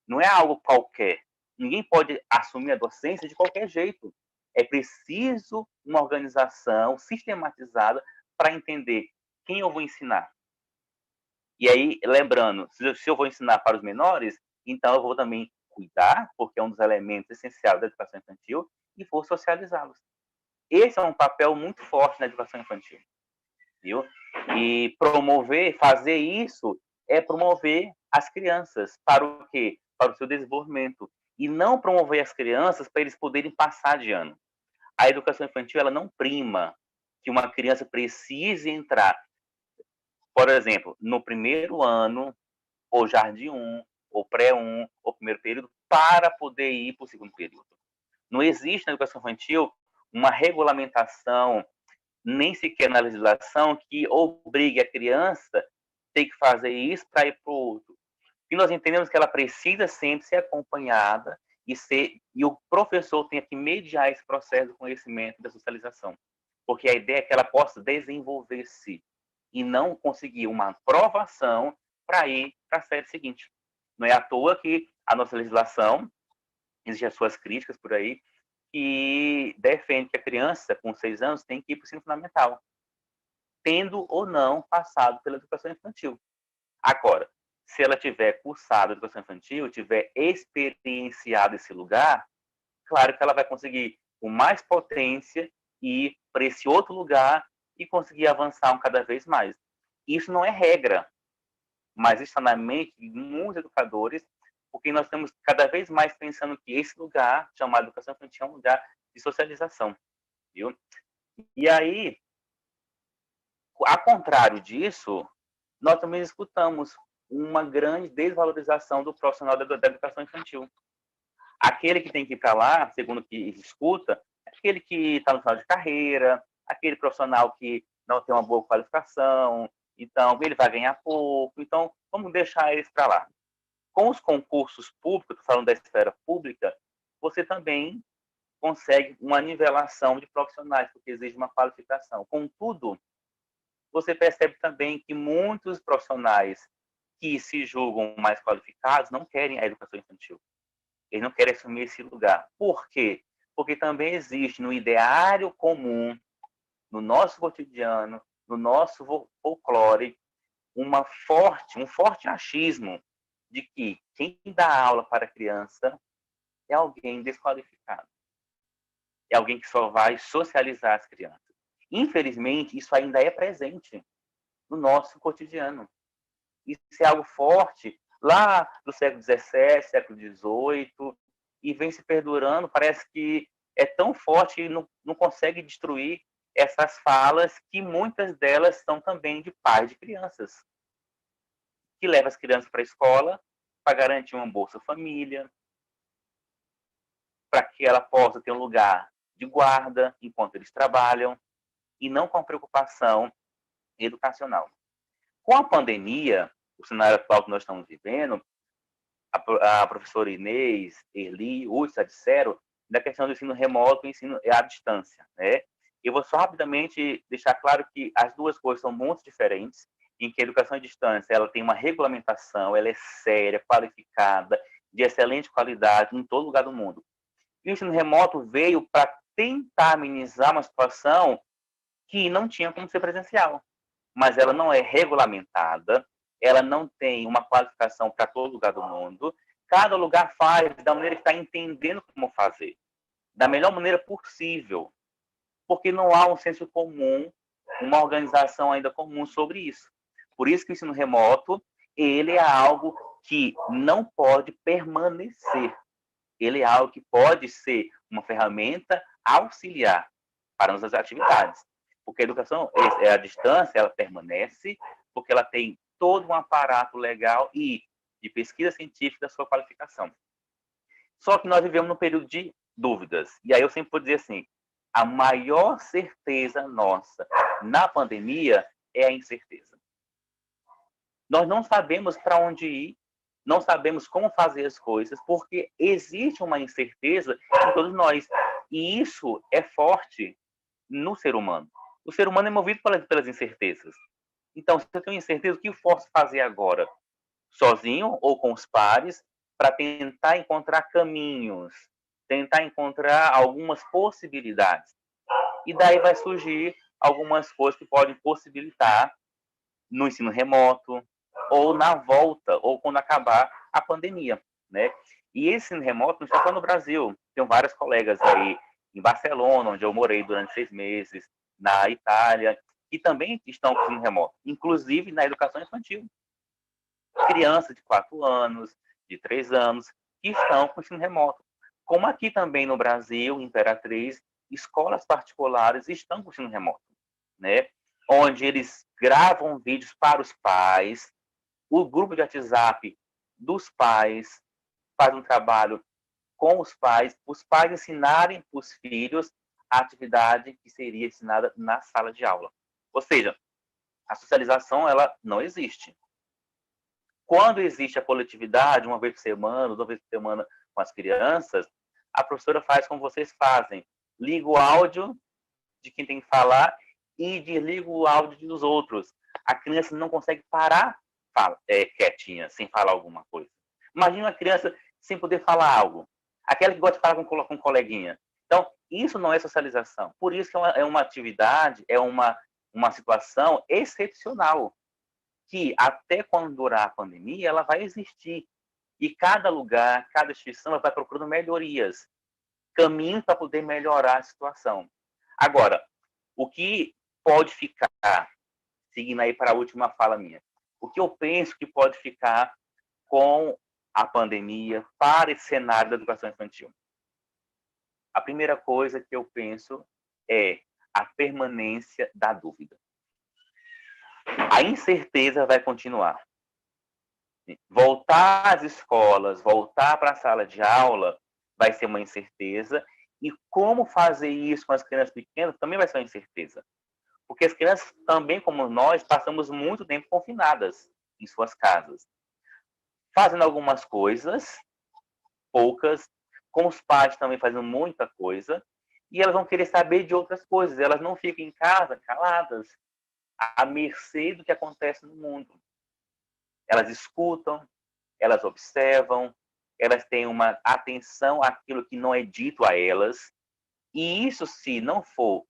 Não é algo qualquer. Ninguém pode assumir a docência de qualquer jeito. É preciso uma organização sistematizada para entender quem eu vou ensinar. E aí, lembrando, se eu vou ensinar para os menores, então eu vou também cuidar, porque é um dos elementos essenciais da educação infantil, e vou socializá-los. Esse é um papel muito forte na educação infantil, viu? E promover, fazer isso é promover as crianças para o quê? Para o seu desenvolvimento. E não promover as crianças para eles poderem passar de ano. A educação infantil, ela não prima que uma criança precise entrar, por exemplo, no primeiro ano, ou jardim 1, ou pré-1, ou primeiro período, para poder ir para o segundo período. Não existe na educação infantil uma regulamentação, nem sequer na legislação, que obrigue a criança a ter que fazer isso para ir para o outro. E nós entendemos que ela precisa sempre ser acompanhada e o professor tem que mediar esse processo do conhecimento, da socialização. Porque a ideia é que ela possa desenvolver-se e não conseguir uma aprovação para ir para a série seguinte. Não é à toa que a nossa legislação, existem as suas críticas por aí, que defende que a criança com 6 anos tem que ir para o ensino fundamental, tendo ou não passado pela educação infantil. Agora, se ela tiver cursado a educação infantil, tiver experienciado esse lugar, claro que ela vai conseguir com mais potência ir para esse outro lugar e conseguir avançar cada vez mais. Isso não é regra, mas está na mente de muitos educadores, porque nós estamos cada vez mais pensando que esse lugar, chamado educação infantil, é um lugar de socialização, viu? E aí, a contrário disso, nós também escutamos uma grande desvalorização do profissional da educação infantil. Aquele que tem que ir para lá, segundo o que escuta, é aquele que está no final de carreira, aquele profissional que não tem uma boa qualificação, então ele vai ganhar pouco, então vamos deixar eles para lá. Com os concursos públicos, estou falando da esfera pública, você também consegue uma nivelação de profissionais, porque exige uma qualificação. Contudo, você percebe também que muitos profissionais que se julgam mais qualificados não querem a educação infantil. Eles não querem assumir esse lugar. Por quê? Porque também existe no ideário comum, no nosso cotidiano, no nosso folclore, um forte achismo de que quem dá aula para a criança é alguém desqualificado. É alguém que só vai socializar as crianças. Infelizmente, isso ainda é presente no nosso cotidiano. Isso é algo forte lá do século XVII, século XVIII, e vem se perdurando. Parece que é tão forte e não consegue destruir essas falas, que muitas delas são também de pais de crianças, que leva as crianças para a escola para garantir uma Bolsa Família, para que ela possa ter um lugar de guarda enquanto eles trabalham, e não com preocupação educacional. Com a pandemia, o cenário atual que nós estamos vivendo, a professora Inês, Erli, Hudson já disseram da questão do ensino remoto e ensino à distância, né? Eu vou só rapidamente deixar claro que as duas coisas são muito diferentes, em que a educação à distância ela tem uma regulamentação, ela é séria, qualificada, de excelente qualidade em todo lugar do mundo. E o ensino remoto veio para tentar amenizar uma situação que não tinha como ser presencial, mas ela não é regulamentada, ela não tem uma qualificação para todo lugar do mundo, cada lugar faz da maneira que está entendendo como fazer, da melhor maneira possível, porque não há um senso comum, uma organização ainda comum sobre isso. Por isso que o ensino remoto, ele é algo que não pode permanecer, ele é algo que pode ser uma ferramenta auxiliar para nossas atividades. Porque a educação à distância, ela permanece, porque ela tem todo um aparato legal e de pesquisa científica da sua qualificação. Só que nós vivemos num período de dúvidas. E aí eu sempre vou dizer assim, a maior certeza nossa na pandemia é a incerteza. Nós não sabemos para onde ir, não sabemos como fazer as coisas, porque existe uma incerteza em todos nós. E isso é forte no ser humano. O ser humano é movido pelas incertezas. Então, se eu tenho incerteza, o que eu posso fazer agora? Sozinho ou com os pares, para tentar encontrar caminhos, tentar encontrar algumas possibilidades. E daí vai surgir algumas coisas que podem possibilitar no ensino remoto, ou na volta, ou quando acabar a pandemia, né? E esse ensino remoto não está só no Brasil. Tenho vários colegas aí em Barcelona, onde eu morei durante 6 meses, na Itália, que também estão com ensino remoto, inclusive na educação infantil. Crianças de 4 anos, de 3 anos, que estão com ensino remoto. Como aqui também no Brasil, em Imperatriz, escolas particulares estão com ensino remoto, né? Onde eles gravam vídeos para os pais, o grupo de WhatsApp dos pais faz um trabalho com os pais ensinarem para os filhos a atividade que seria ensinada na sala de aula. Ou seja, a socialização ela não existe. Quando existe a coletividade, uma vez por semana, 2 vezes por semana com as crianças, a professora faz como vocês fazem. Liga o áudio de quem tem que falar e desliga o áudio dos outros. A criança não consegue parar quietinha, sem falar alguma coisa. Imagina uma criança sem poder falar algo. Aquela que gosta de falar com um coleguinha. Então, isso não é socialização. Por isso que é uma atividade, é uma situação excepcional, que até quando durar a pandemia, ela vai existir. E cada lugar, cada instituição, ela vai procurando melhorias, caminhos para poder melhorar a situação. Agora, o que pode ficar, seguindo aí para a última fala minha, o que eu penso que pode ficar com a pandemia para esse cenário da educação infantil? A primeira coisa que eu penso é a permanência da dúvida. A incerteza vai continuar. Voltar às escolas, voltar para a sala de aula vai ser uma incerteza. E como fazer isso com as crianças pequenas também vai ser uma incerteza. Porque as crianças, também como nós, passamos muito tempo confinadas em suas casas. Fazendo algumas coisas, poucas, com os pais também fazendo muita coisa, e elas vão querer saber de outras coisas. Elas não ficam em casa caladas, à mercê do que acontece no mundo. Elas escutam, elas observam, elas têm uma atenção àquilo que não é dito a elas. E isso, se não for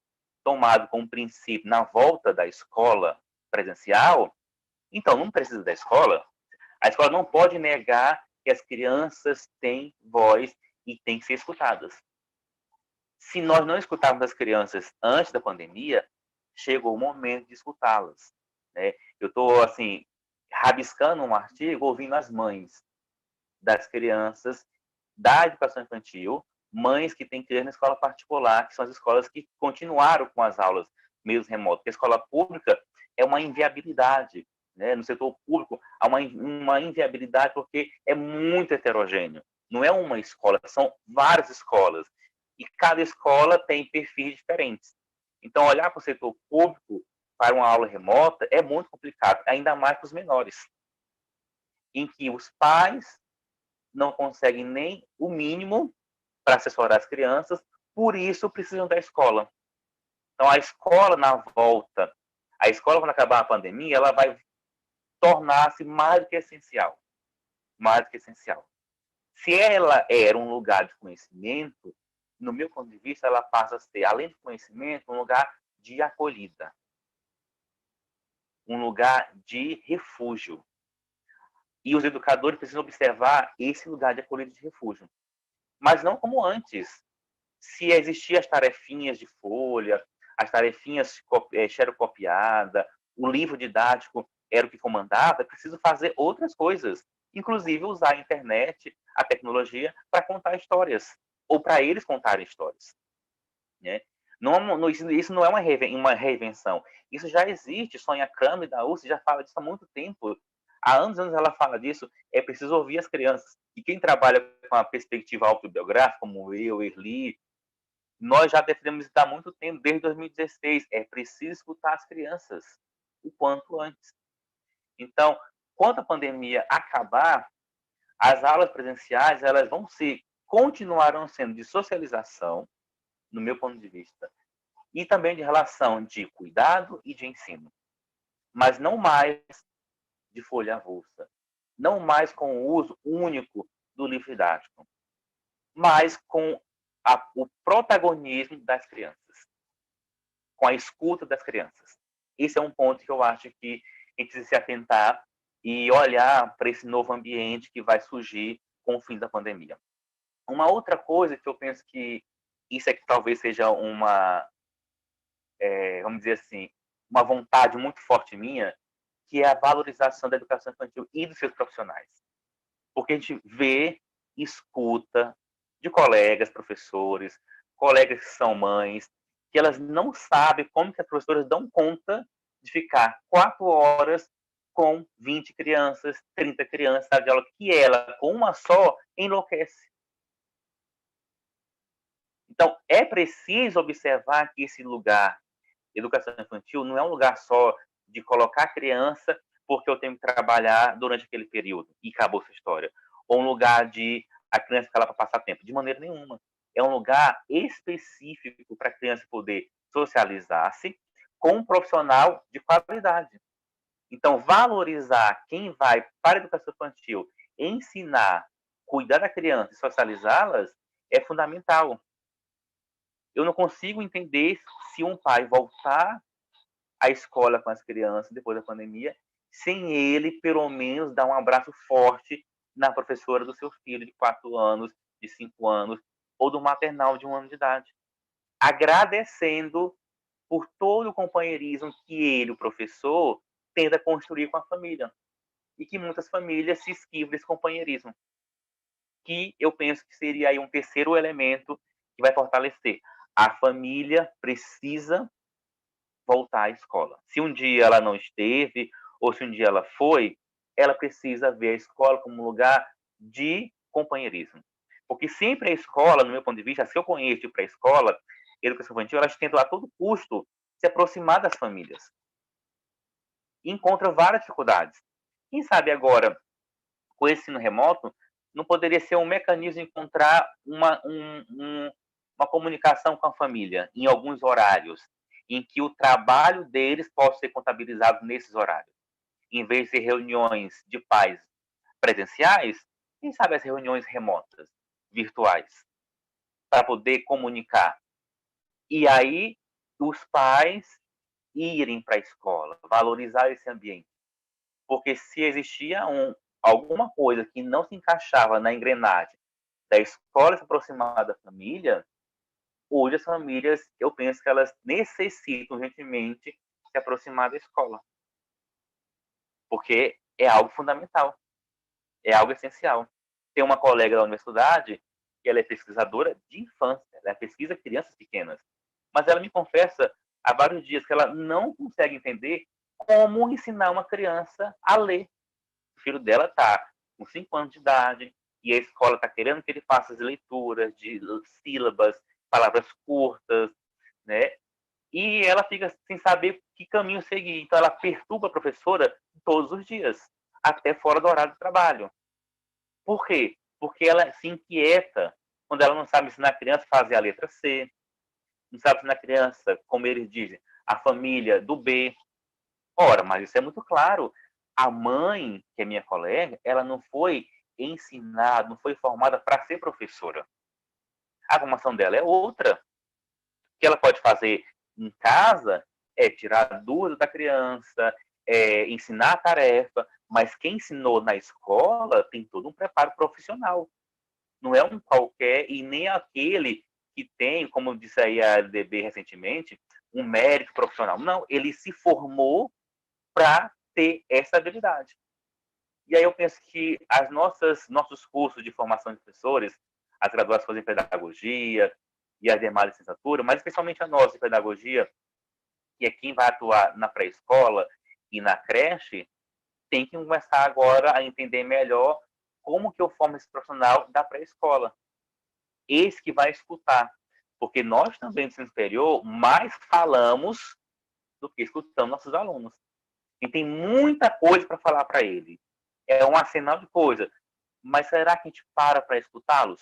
tomado como princípio na volta da escola presencial, então não precisa da escola. A escola não pode negar que as crianças têm voz e têm que ser escutadas. Se nós não escutarmos as crianças antes da pandemia, chegou o momento de escutá-las, né? Eu estou, assim, rabiscando um artigo, ouvindo as mães das crianças da educação infantil, mães que têm criança na escola particular, que são as escolas que continuaram com as aulas meio remotas. Porque a escola pública é uma inviabilidade, né? No setor público, há uma inviabilidade porque é muito heterogêneo. Não é uma escola, são várias escolas. E cada escola tem perfis diferentes. Então, olhar para o setor público para uma aula remota é muito complicado, ainda mais para os menores, em que os pais não conseguem nem o mínimo para assessorar as crianças, por isso precisam da escola. Então, a escola, na volta, a escola, quando acabar a pandemia, ela vai tornar-se mais do que essencial. Mais do que essencial. Se ela era um lugar de conhecimento, no meu ponto de vista, ela passa a ser, além de conhecimento, um lugar de acolhida. Um lugar de refúgio. E os educadores precisam observar esse lugar de acolhida de refúgio. Mas não como antes. Se existiam as tarefinhas de folha, as tarefinhas xerocopiadas, o livro didático era o que comandava, é preciso fazer outras coisas. Inclusive usar a internet, a tecnologia, para contar histórias. Ou para eles contarem histórias. Né? Isso não é uma reinvenção. Isso já existe. Sônia Kramer, da USP, já fala disso há muito tempo. Há anos ela fala disso. É preciso ouvir as crianças. E quem trabalha com a perspectiva autobiográfica, como eu, Erli, nós já defendemos isso há muito tempo, desde 2016. É preciso escutar as crianças o quanto antes. Então, quando a pandemia acabar, as aulas presenciais elas continuarão sendo de socialização, no meu ponto de vista, e também de relação de cuidado e de ensino, mas não mais de folha avulsa, não mais com o uso único do livro didático, mas com o protagonismo das crianças, com a escuta das crianças. Esse é um ponto que eu acho que a gente precisa se atentar e olhar para esse novo ambiente que vai surgir com o fim da pandemia. Uma outra coisa que eu penso que isso é que talvez seja vamos dizer assim, uma vontade muito forte minha, que é a valorização da educação infantil e dos seus profissionais. Porque a gente vê, escuta de colegas, professores, colegas que são mães, que elas não sabem como que as professoras dão conta de ficar 4 horas com 20 crianças, 30 crianças, sabe, de aula, que ela, com uma só, enlouquece. Então, é preciso observar que esse lugar, educação infantil, não é um lugar só de colocar a criança porque eu tenho que trabalhar durante aquele período e acabou essa história. Ou um lugar de a criança ficar lá para passar tempo. De maneira nenhuma. É um lugar específico para a criança poder socializar-se com um profissional de qualidade. Então, valorizar quem vai para a educação infantil, ensinar, cuidar da criança e socializá-las é fundamental. Eu não consigo entender se um pai voltar à escola com as crianças depois da pandemia, sem ele, pelo menos, dar um abraço forte na professora do seu filho de 4 anos, de 5 anos, ou do maternal de 1 ano de idade. Agradecendo por todo o companheirismo que ele, o professor, tenta construir com a família. E que muitas famílias se esquivam desse companheirismo. Que eu penso que seria aí um terceiro elemento que vai fortalecer. A família precisa voltar à escola. Se um dia ela não esteve, ou se um dia ela foi, ela precisa ver a escola como um lugar de companheirismo. Porque sempre a escola, no meu ponto de vista, se eu conheço para a escola, educação infantil, elas tentam a todo custo se aproximar das famílias. E encontram várias dificuldades. Quem sabe agora, com esse ensino remoto, não poderia ser um mecanismo de encontrar uma comunicação com a família em alguns horários, em que o trabalho deles possa ser contabilizado nesses horários. Em vez de reuniões de pais presenciais, quem sabe as reuniões remotas, virtuais, para poder comunicar. E aí, os pais irem para a escola, valorizar esse ambiente. Porque se existia alguma coisa que não se encaixava na engrenagem da escola se aproximar da família, hoje as famílias, eu penso que elas necessitam urgentemente se aproximar da escola. Porque é algo fundamental, é algo essencial. Tem uma colega da universidade que ela é pesquisadora de infância, ela pesquisa crianças pequenas, mas ela me confessa há vários dias que ela não consegue entender como ensinar uma criança a ler. O filho dela está com 5 anos de idade e a escola está querendo que ele faça as leituras de sílabas, palavras curtas, né? E ela fica sem saber que caminho seguir. Então, ela perturba a professora todos os dias, até fora do horário de trabalho. Por quê? Porque ela se inquieta quando ela não sabe ensinar a criança a fazer a letra C, não sabe ensinar a criança, como eles dizem, a família do B. Ora, mas isso é muito claro. A mãe, que é minha colega, ela não foi ensinada, não foi formada para ser professora. A formação dela é outra. O que ela pode fazer em casa é tirar dúvidas da criança, ensinar a tarefa, mas quem ensinou na escola tem todo um preparo profissional. Não é um qualquer, e nem aquele que tem, como disse aí a DB recentemente, um mérito profissional. Não, ele se formou para ter essa habilidade. E aí eu penso que nossos cursos de formação de professores, as graduações em pedagogia e as demais licenciaturas, mas especialmente a nossa de pedagogia, que é quem vai atuar na pré-escola e na creche, tem que começar agora a entender melhor como que eu formo esse profissional da pré-escola. Esse que vai escutar. porque nós também, no ensino superior, mais falamos do que escutamos nossos alunos. E tem muita coisa para falar para ele. É um arsenal de coisa. Mas será que a gente para escutá-los?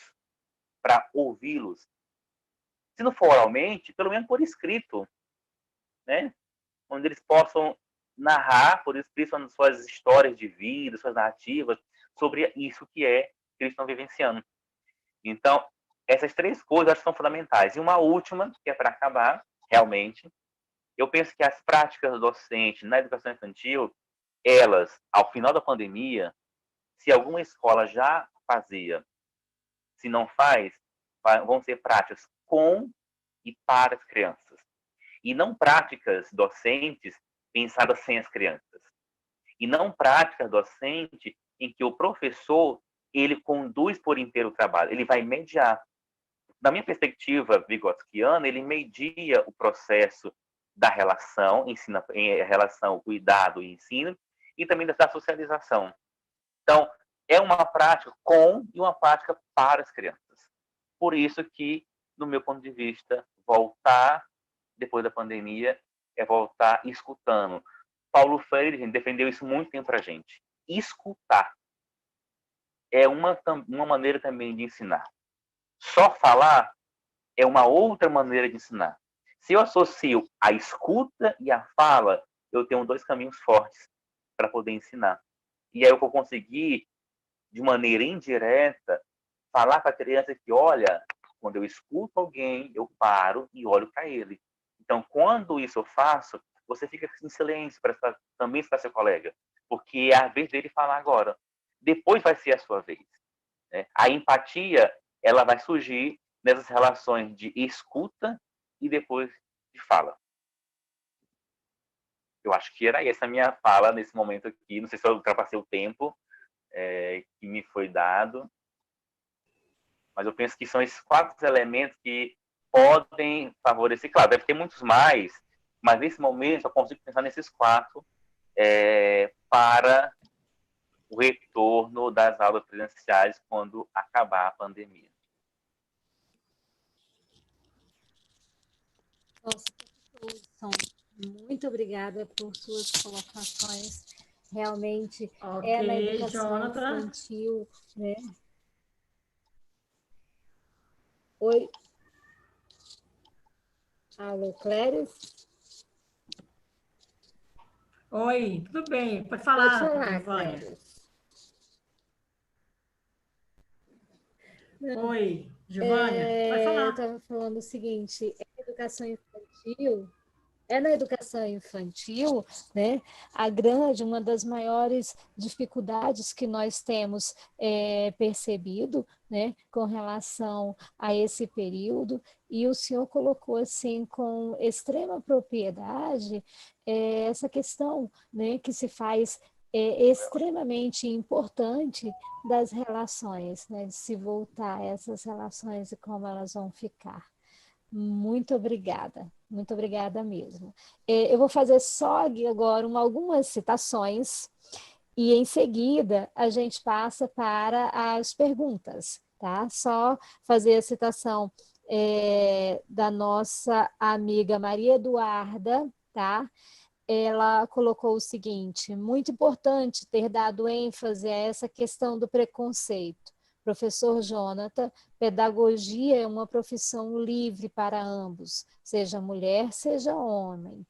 Para ouvi-los? Se não for oralmente, pelo menos por escrito, né? Onde eles possam narrar, por escrito, suas histórias de vida, suas narrativas, sobre isso que eles estão vivenciando. Então, essas 3 coisas são fundamentais. E uma última, que é para acabar, realmente, eu penso que as práticas docentes na educação infantil, elas, ao final da pandemia, se alguma escola já fazia, se não faz, vão ser práticas com e para as crianças. E não práticas docentes pensadas sem as crianças. E não práticas docentes em que o professor, ele conduz por inteiro o trabalho, ele vai mediar. Na minha perspectiva vigotskiana, ele media o processo da relação, relação, cuidado e ensino, e também da socialização. Então, é uma prática com e uma prática para as crianças. Por isso que, no meu ponto de vista, voltar depois da pandemia é voltar escutando. Paulo Freire, gente, defendeu isso muito tempo para a gente. Escutar é uma maneira também de ensinar. Só falar é uma outra maneira de ensinar. Se eu associo a escuta e a fala, eu tenho 2 caminhos fortes para poder ensinar. E aí eu vou conseguir, de maneira indireta, falar para a criança que, olha, quando eu escuto alguém, eu paro e olho para ele. Então, quando isso eu faço, você fica em silêncio para também escutar seu colega, porque é a vez dele falar agora. Depois vai ser a sua vez. Né? A empatia, ela vai surgir nessas relações de escuta e depois de fala. Eu acho que era essa a minha fala nesse momento aqui. Não sei se eu ultrapassei o tempo que me foi dado, mas eu penso que são esses 4 elementos que podem favorecer. Claro, deve ter muitos mais, mas nesse momento eu consigo pensar nesses 4 para o retorno das aulas presenciais quando acabar a pandemia. Nossa, Wilson, muito obrigada por suas colocações. Realmente é na educação Jonathan. infantil, né? Oi. Alô, Cléris? Oi, tudo bem? Pode Pode falar, falar, Vânia. Cléris. Oi, Giovânia, pode Eu falar. estava falando o seguinte, é na educação infantil, né, uma das maiores dificuldades que nós temos percebido, né, com relação a esse período, e o senhor colocou assim com extrema propriedade essa questão, né, que se faz extremamente importante das relações, né, de se voltar a essas relações e como elas vão ficar. Muito obrigada mesmo. Eu vou fazer só agora algumas citações e em seguida a gente passa para as perguntas, tá? Só fazer a citação da nossa amiga Maria Eduarda, tá? Ela colocou o seguinte: muito importante ter dado ênfase a essa questão do preconceito. Professor Jonathan, pedagogia é uma profissão livre para ambos, seja mulher, seja homem.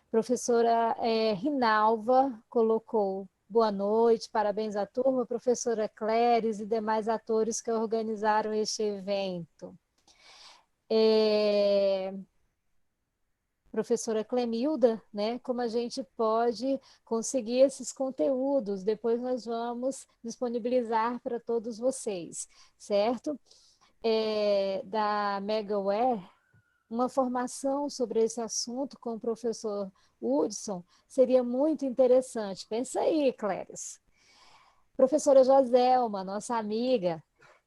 Professora Rinalva colocou: boa noite, parabéns à turma, professora Cléris e demais atores que organizaram este evento. Professora Clemilda, né, como a gente pode conseguir esses conteúdos, depois nós vamos disponibilizar para todos vocês, certo? Da Megaware, uma formação sobre esse assunto com o professor Hudson seria muito interessante. Pensa aí, Cléris. Professora Joselma, nossa amiga,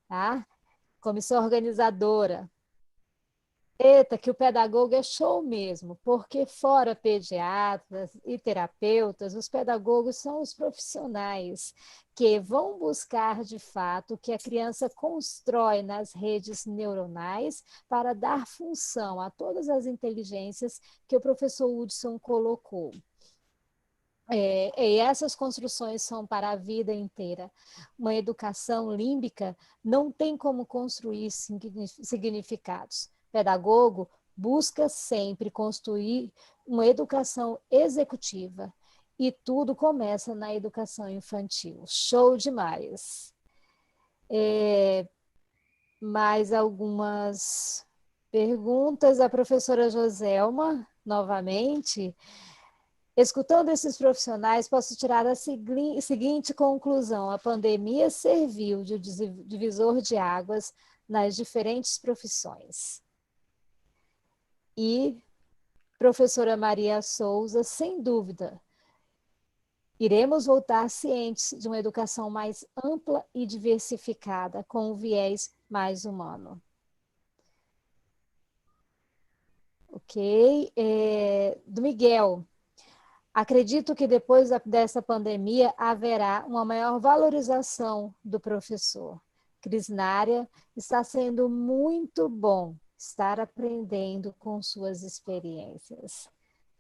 tá? Comissão organizadora. Eita, que o pedagogo é show mesmo, porque fora pediatras e terapeutas, os pedagogos são os profissionais que vão buscar, de fato, o que a criança constrói nas redes neuronais para dar função a todas as inteligências que o professor Hudson colocou. E essas construções são para a vida inteira. Uma educação límbica não tem como construir significados. Pedagogo busca sempre construir uma educação executiva. E tudo começa na educação infantil. Show demais! Mais algumas perguntas. A professora Joselma, novamente. Escutando esses profissionais, posso tirar a seguinte conclusão: a pandemia serviu de divisor de águas nas diferentes profissões. E, professora Maria Souza, sem dúvida, iremos voltar cientes de uma educação mais ampla e diversificada, com um viés mais humano. Ok? Do Miguel. Acredito que depois dessa pandemia haverá uma maior valorização do professor. Krisnária, está sendo muito bom estar aprendendo com suas experiências.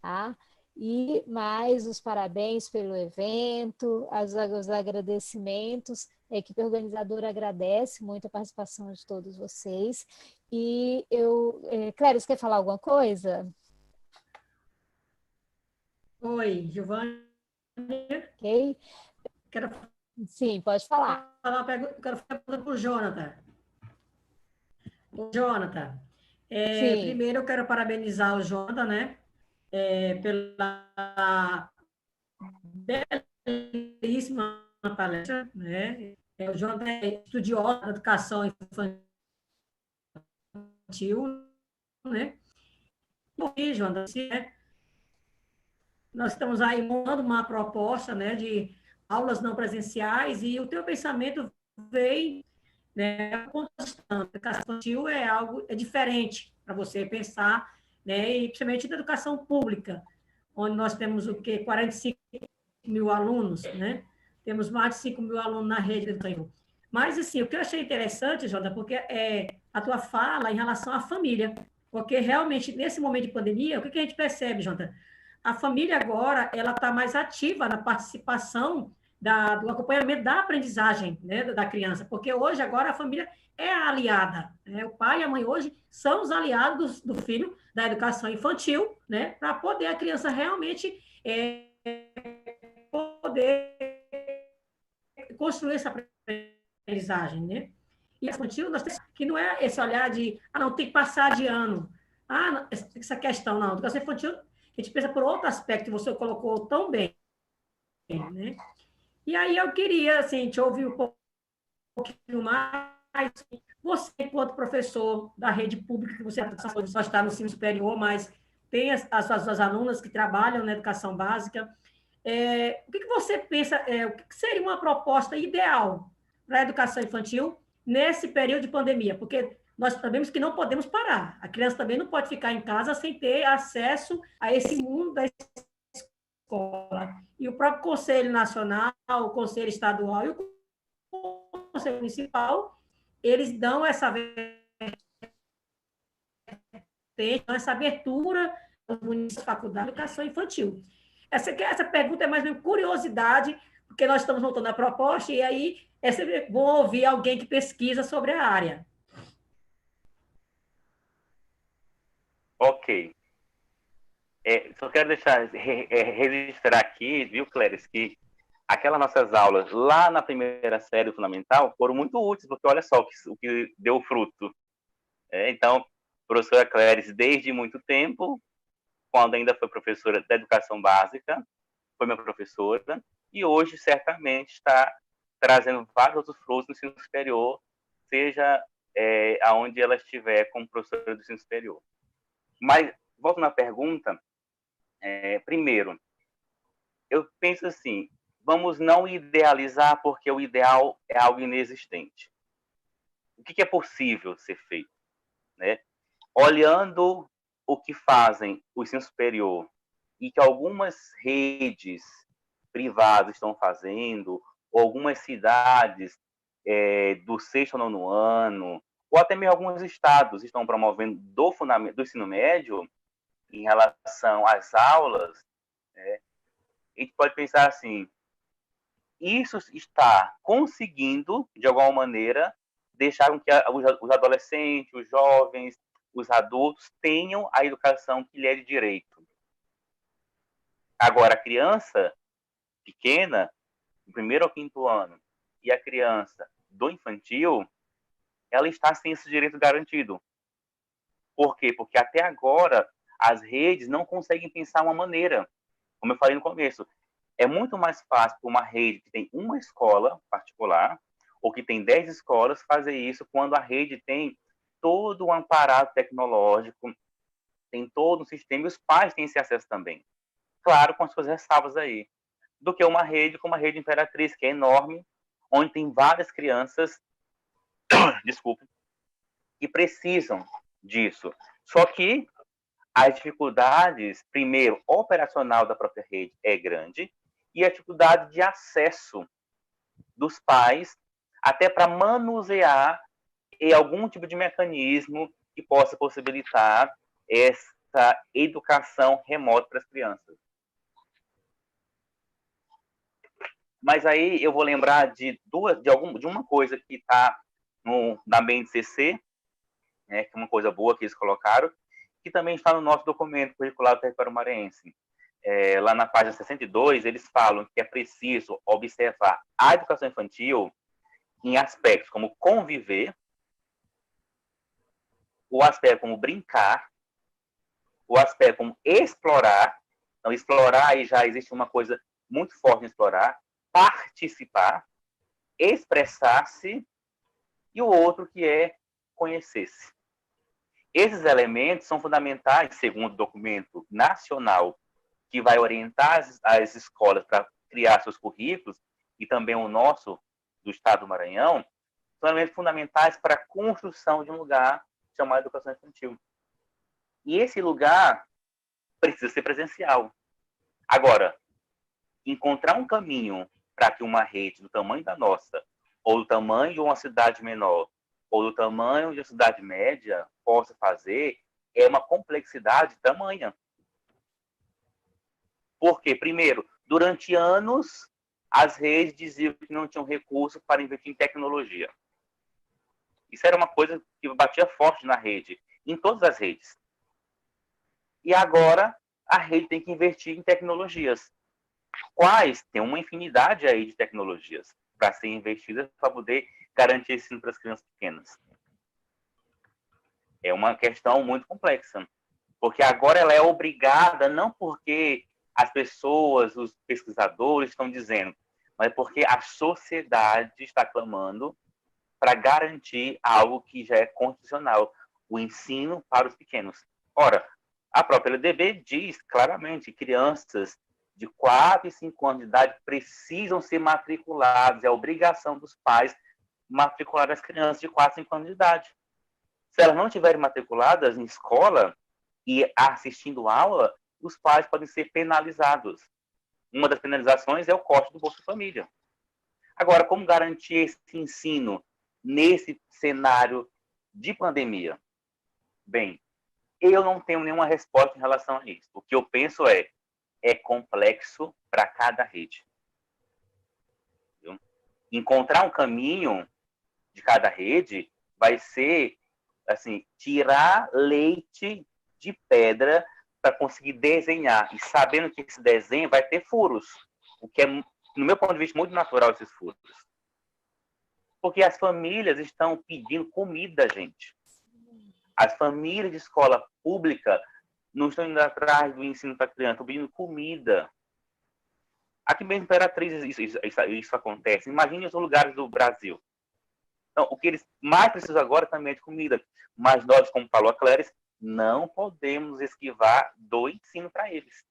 Tá? E mais os parabéns pelo evento, os agradecimentos. A equipe organizadora agradece muito a participação de todos vocês. E Cléris, quer falar alguma coisa? Oi, Giovanni. Ok. Sim, pode falar. Quero fazer uma pergunta para o Jonathan. Jonathan, primeiro eu quero parabenizar o Jonathan, né, pela belíssima palestra, né? O Jonathan é estudioso da educação infantil, né? E, Jonathan, nós estamos aí montando uma proposta, né, de aulas não presenciais, e o teu pensamento veio, né, a educação infantil é diferente para você pensar, né, e principalmente da educação pública, onde nós temos o quê? 45 mil alunos, né? Temos mais de 5 mil alunos na rede de educação. Mas, assim, o que eu achei interessante, Jota, porque a tua fala em relação à família, porque realmente, nesse momento de pandemia, o que a gente percebe, Jota? A família agora, ela está mais ativa na participação do acompanhamento da aprendizagem, né, da criança, porque hoje, agora, a família é a aliada, né? O pai e a mãe hoje são os aliados do filho da educação infantil, né, para poder a criança realmente poder construir essa aprendizagem, né? E a infantil, nós temos que não é esse olhar de, não, tem que passar de ano. Não, essa questão, não. A educação infantil, a gente pensa por outro aspecto, que você colocou tão bem, né? E aí eu queria, assim, te ouvir um pouquinho mais. Você, enquanto professor da rede pública, que você só está no ensino superior, mas tem as suas alunas que trabalham na educação básica, o que você pensa, o que seria uma proposta ideal para a educação infantil nesse período de pandemia? Porque nós sabemos que não podemos parar. A criança também não pode ficar em casa sem ter acesso a esse mundo da escola. E o próprio Conselho Nacional, o Conselho Estadual e o Conselho Municipal, eles dão essa abertura aos municípios, faculdade de educação infantil. Essa pergunta é mais uma curiosidade, porque nós estamos montando a proposta, e aí é sempre bom ouvir alguém que pesquisa sobre a área. Ok. Só quero registrar aqui, viu, Cléris, que aquelas nossas aulas lá na primeira série fundamental foram muito úteis, porque olha só o que deu fruto. Então, professora Cléris, desde muito tempo, quando ainda foi professora da educação básica, foi minha professora, e hoje certamente está trazendo vários outros frutos no ensino superior, seja aonde ela estiver como professora do ensino superior. Mas, voltando à pergunta, primeiro, eu penso assim, vamos não idealizar, porque o ideal é algo inexistente. O que é possível ser feito, né? olhando o que fazem o ensino superior e que algumas redes privadas estão fazendo, ou algumas cidades do sexto ao nono ano, ou até mesmo alguns estados estão promovendo do ensino médio em relação às aulas, né? A gente pode pensar assim, isso está conseguindo, de alguma maneira, deixar com que os adolescentes, os jovens, os adultos tenham a educação que lhe é de direito. Agora, a criança pequena, do primeiro ao quinto ano, e a criança do infantil, ela está sem esse direito garantido. Por quê? Porque até agora as redes não conseguem pensar uma maneira. Como eu falei no começo, é muito mais fácil para uma rede que tem uma escola particular ou que tem 10 escolas fazer isso quando a rede tem todo um aparato tecnológico, tem todo um sistema e os pais têm esse acesso também. Claro, com as suas ressalvas aí. Do que uma rede como a Rede Imperatriz, que é enorme, onde tem várias crianças, desculpa, que precisam disso. Só que as dificuldades, primeiro, operacional da própria rede é grande, e a dificuldade de acesso dos pais, até para manusear algum tipo de mecanismo que possa possibilitar essa educação remota para as crianças. Mas aí eu vou lembrar de uma coisa que está na BNCC, né, que é uma coisa boa que eles colocaram, que também está no nosso documento curricular do território maranhense. Lá na página 62, eles falam que é preciso observar a educação infantil em aspectos como conviver, o aspecto como brincar, o aspecto como explorar. Então, explorar, aí já existe uma coisa muito forte em explorar, participar, expressar-se, e o outro que é conhecer-se. Esses elementos são fundamentais, segundo o documento nacional, que vai orientar as escolas para criar seus currículos, e também o nosso, do Estado do Maranhão, são elementos fundamentais para a construção de um lugar chamado educação infantil. E esse lugar precisa ser presencial. Agora, encontrar um caminho para que uma rede do tamanho da nossa, ou do tamanho de uma cidade menor, ou do tamanho de uma cidade média, possa fazer, é uma complexidade tamanha. Porque, primeiro, durante anos, as redes diziam que não tinham recurso para investir em tecnologia. Isso era uma coisa que batia forte na rede, em todas as redes. E agora, a rede tem que investir em tecnologias. Quais? Tem uma infinidade aí de tecnologias para serem investidas para poder garantir ensino para as crianças pequenas. É uma questão muito complexa, porque agora ela é obrigada, não porque as pessoas, os pesquisadores estão dizendo, mas porque a sociedade está clamando para garantir algo que já é constitucional, o ensino para os pequenos. Ora, a própria LDB diz claramente que crianças de 4 e 5 anos de idade precisam ser matriculadas, é a obrigação dos pais matricular as crianças de 4 e 5 anos de idade. Se elas não estiverem matriculadas em escola e assistindo aula, os pais podem ser penalizados. Uma das penalizações é o corte do Bolsa Família. Agora, como garantir esse ensino nesse cenário de pandemia? Bem, eu não tenho nenhuma resposta em relação a isso. O que eu penso é complexo para cada rede. Viu? Encontrar um caminho de cada rede vai ser assim, tirar leite de pedra para conseguir desenhar. E sabendo que esse desenho vai ter furos. O que é, no meu ponto de vista, muito natural esses furos. Porque as famílias estão pedindo comida, gente. As famílias de escola pública não estão indo atrás do ensino para criança, estão pedindo comida. Aqui mesmo em Imperatriz isso acontece. Imagine os lugares do Brasil. Então, o que eles mais precisam agora também é de comida. Mas nós, como falou a Cléris, não podemos esquivar do ensino para eles.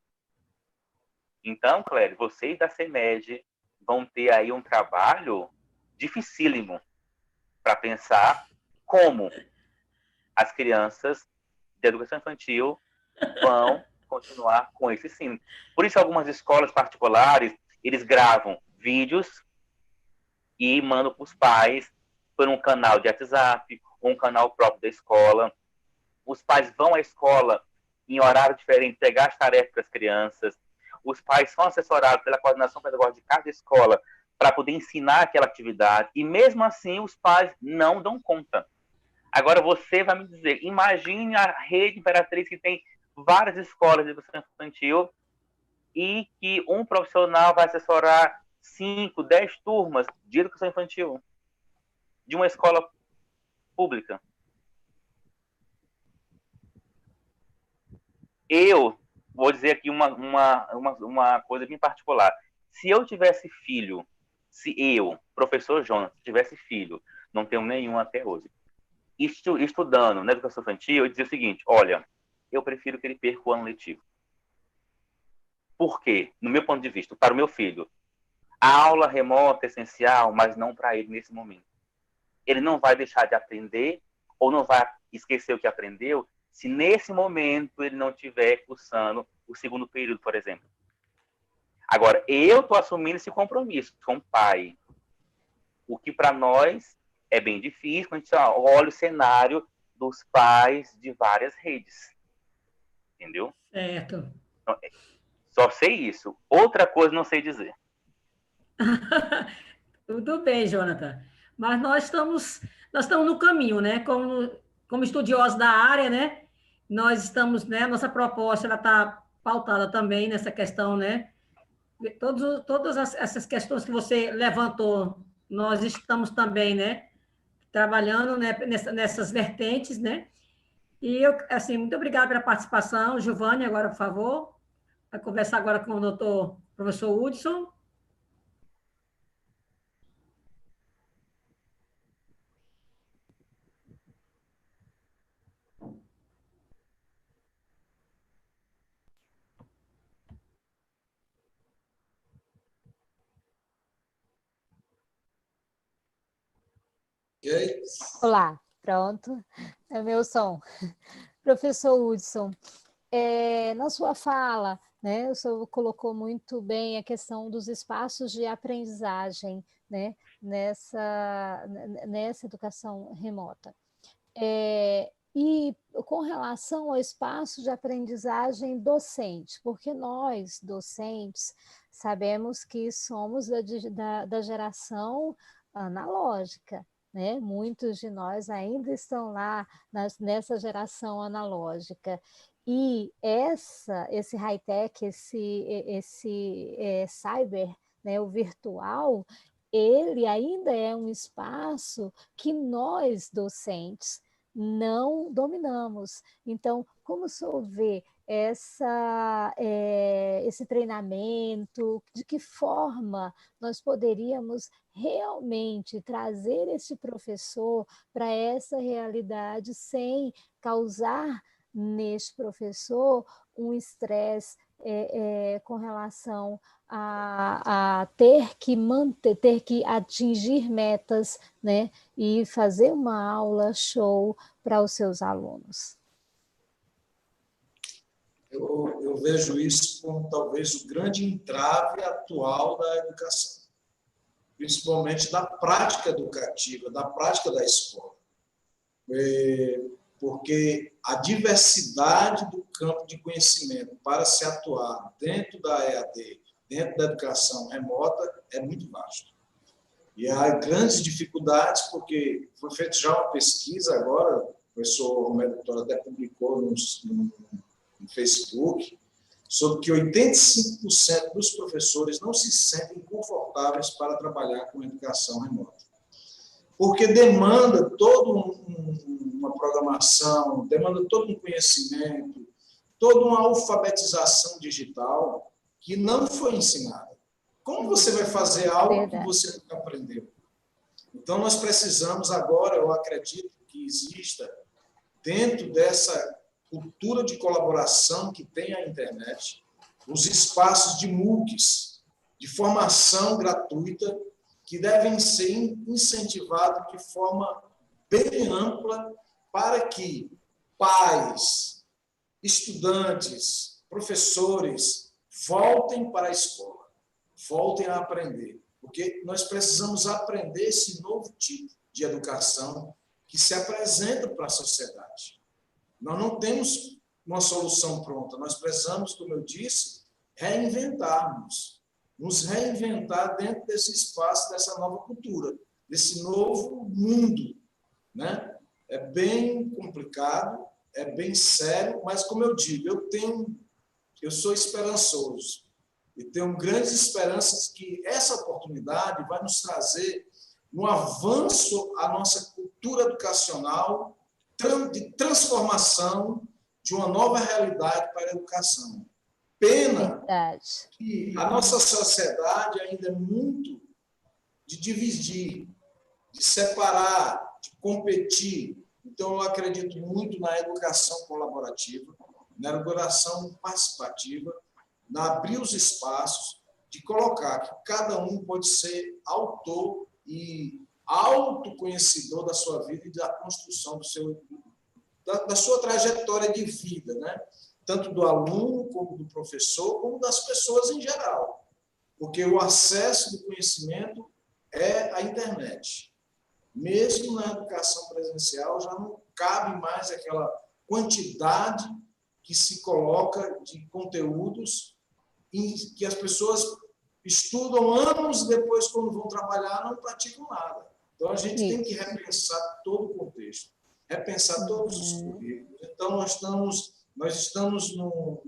Então, Cléris, vocês da CEMED vão ter aí um trabalho dificílimo para pensar como as crianças de educação infantil vão continuar com esse ensino. Por isso, algumas escolas particulares, eles gravam vídeos e mandam para os pais por um canal de WhatsApp, ou um canal próprio da escola. Os pais vão à escola em horário diferente, pegar as tarefas para as crianças. Os pais são assessorados pela coordenação pedagógica de cada escola para poder ensinar aquela atividade. E mesmo assim, os pais não dão conta. Agora, você vai me dizer, imagine a rede Imperatriz que tem várias escolas de educação infantil e que um profissional vai assessorar 5, 10 turmas de educação infantil de uma escola pública. Eu vou dizer aqui uma coisa bem particular. Se eu tivesse filho, se eu, professor Jonas, tivesse filho, não tenho nenhum até hoje, estudando na educação infantil, eu dizia o seguinte, olha, eu prefiro que ele perca o ano letivo. Por quê? No meu ponto de vista, para o meu filho, a aula remota é essencial, mas não para ele nesse momento. Ele não vai deixar de aprender ou não vai esquecer o que aprendeu se nesse momento ele não estiver cursando o segundo período, por exemplo. Agora, eu estou assumindo esse compromisso como pai. O que para nós é bem difícil, quando a gente olha o cenário dos pais de várias redes. Entendeu? Certo. Então, só sei isso. Outra coisa não sei dizer. Tudo bem, Jonathan. Mas nós estamos no caminho, né? Como estudiosos da área, né? Nós estamos, né? Nossa proposta ela está pautada também nessa questão, né? Todas essas questões que você levantou, nós estamos também, né? Trabalhando, né? Nessas vertentes, né? E eu, assim, muito obrigada pela participação. Giovanni, agora, por favor, vai conversar agora com o professor Hudson. Ok? Olá, pronto, é meu som. Professor Hudson, na sua fala, né, o senhor colocou muito bem a questão dos espaços de aprendizagem, né, nessa educação remota. E com relação ao espaço de aprendizagem docente, porque nós, docentes, sabemos que somos da geração analógica, né? Muitos de nós ainda estão lá nessa geração analógica. E esse high-tech, esse cyber, né, o virtual, ele ainda é um espaço que nós, docentes, não dominamos. Então, como o senhor vê esse treinamento, de que forma nós poderíamos realmente trazer esse professor para essa realidade sem causar neste professor um estresse com relação a ter que atingir metas, né, e fazer uma aula show para os seus alunos? Eu vejo isso como talvez o grande entrave atual da educação, principalmente da prática educativa, da prática da escola. Porque a diversidade do campo de conhecimento para se atuar dentro da EAD, dentro da educação remota, é muito vasto. E há grandes dificuldades, porque foi feita já uma pesquisa agora, o professor Romero Vitória até publicou no Facebook, sobre que 85% dos professores não se sentem confortáveis para trabalhar com educação remota. Porque demanda toda uma programação, demanda todo um conhecimento, toda uma alfabetização digital que não foi ensinada. Como você vai fazer algo que você nunca aprendeu? Então, nós precisamos agora, eu acredito que exista, dentro dessa cultura de colaboração que tem a internet, os espaços de MOOCs, de formação gratuita, que devem ser incentivados de forma bem ampla para que pais, estudantes, professores, voltem para a escola, voltem a aprender, porque nós precisamos aprender esse novo tipo de educação que se apresenta para a sociedade. Nós não temos uma solução pronta, nós precisamos, como eu disse, reinventarmos, nos reinventar dentro desse espaço, dessa nova cultura, desse novo mundo, né? É bem complicado, é bem sério, mas, como eu digo, eu sou esperançoso e tenho grandes esperanças que essa oportunidade vai nos trazer um avanço à nossa cultura educacional, de transformação de uma nova realidade para a educação. Pena que a nossa sociedade ainda é muito de dividir, de separar, de competir. Então, eu acredito muito na educação colaborativa, na educação participativa, na abrir os espaços, de colocar que cada um pode ser autor e autoconhecedor da sua vida e da construção da sua trajetória de vida, né? Tanto do aluno, como do professor, como das pessoas em geral. Porque o acesso do conhecimento é a internet. Mesmo na educação presencial, já não cabe mais aquela quantidade que se coloca de conteúdos em que as pessoas estudam anos depois, quando vão trabalhar, não praticam nada. Então, a gente tem que repensar todo o contexto, repensar todos os currículos. Então, nós estamos num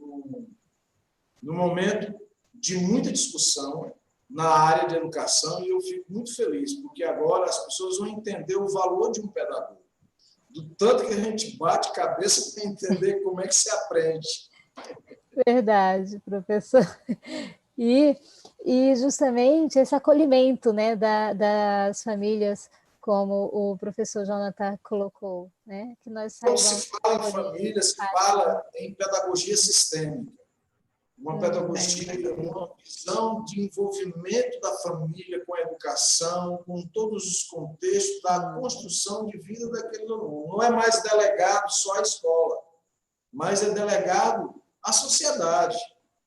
momento de muita discussão na área de educação e eu fico muito feliz, porque agora as pessoas vão entender o valor de um pedagogo, do tanto que a gente bate cabeça para entender como é que se aprende. Verdade, professor. E justamente esse acolhimento, né, das famílias, como o professor Jonathan colocou, né, que nós saibamos... Quando se fala em família, se fala em pedagogia sistêmica, uma pedagogia, uma visão de envolvimento da família com a educação, com todos os contextos da construção de vida daquele aluno. Não é mais delegado só à escola, mas é delegado à sociedade,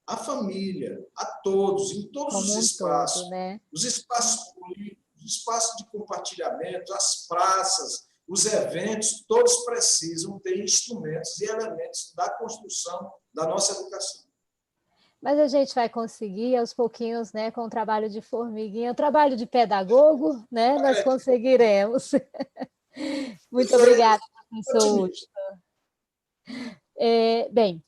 à família, a todos, em todos os espaços, né? Os espaços políticos, os espaços de compartilhamento, as praças, os eventos, todos precisam ter instrumentos e elementos da construção da nossa educação. Mas a gente vai conseguir, aos pouquinhos, né, com o trabalho de formiguinha, o trabalho de pedagogo, né, nós conseguiremos. Muito obrigada, professor Hudson. Bem,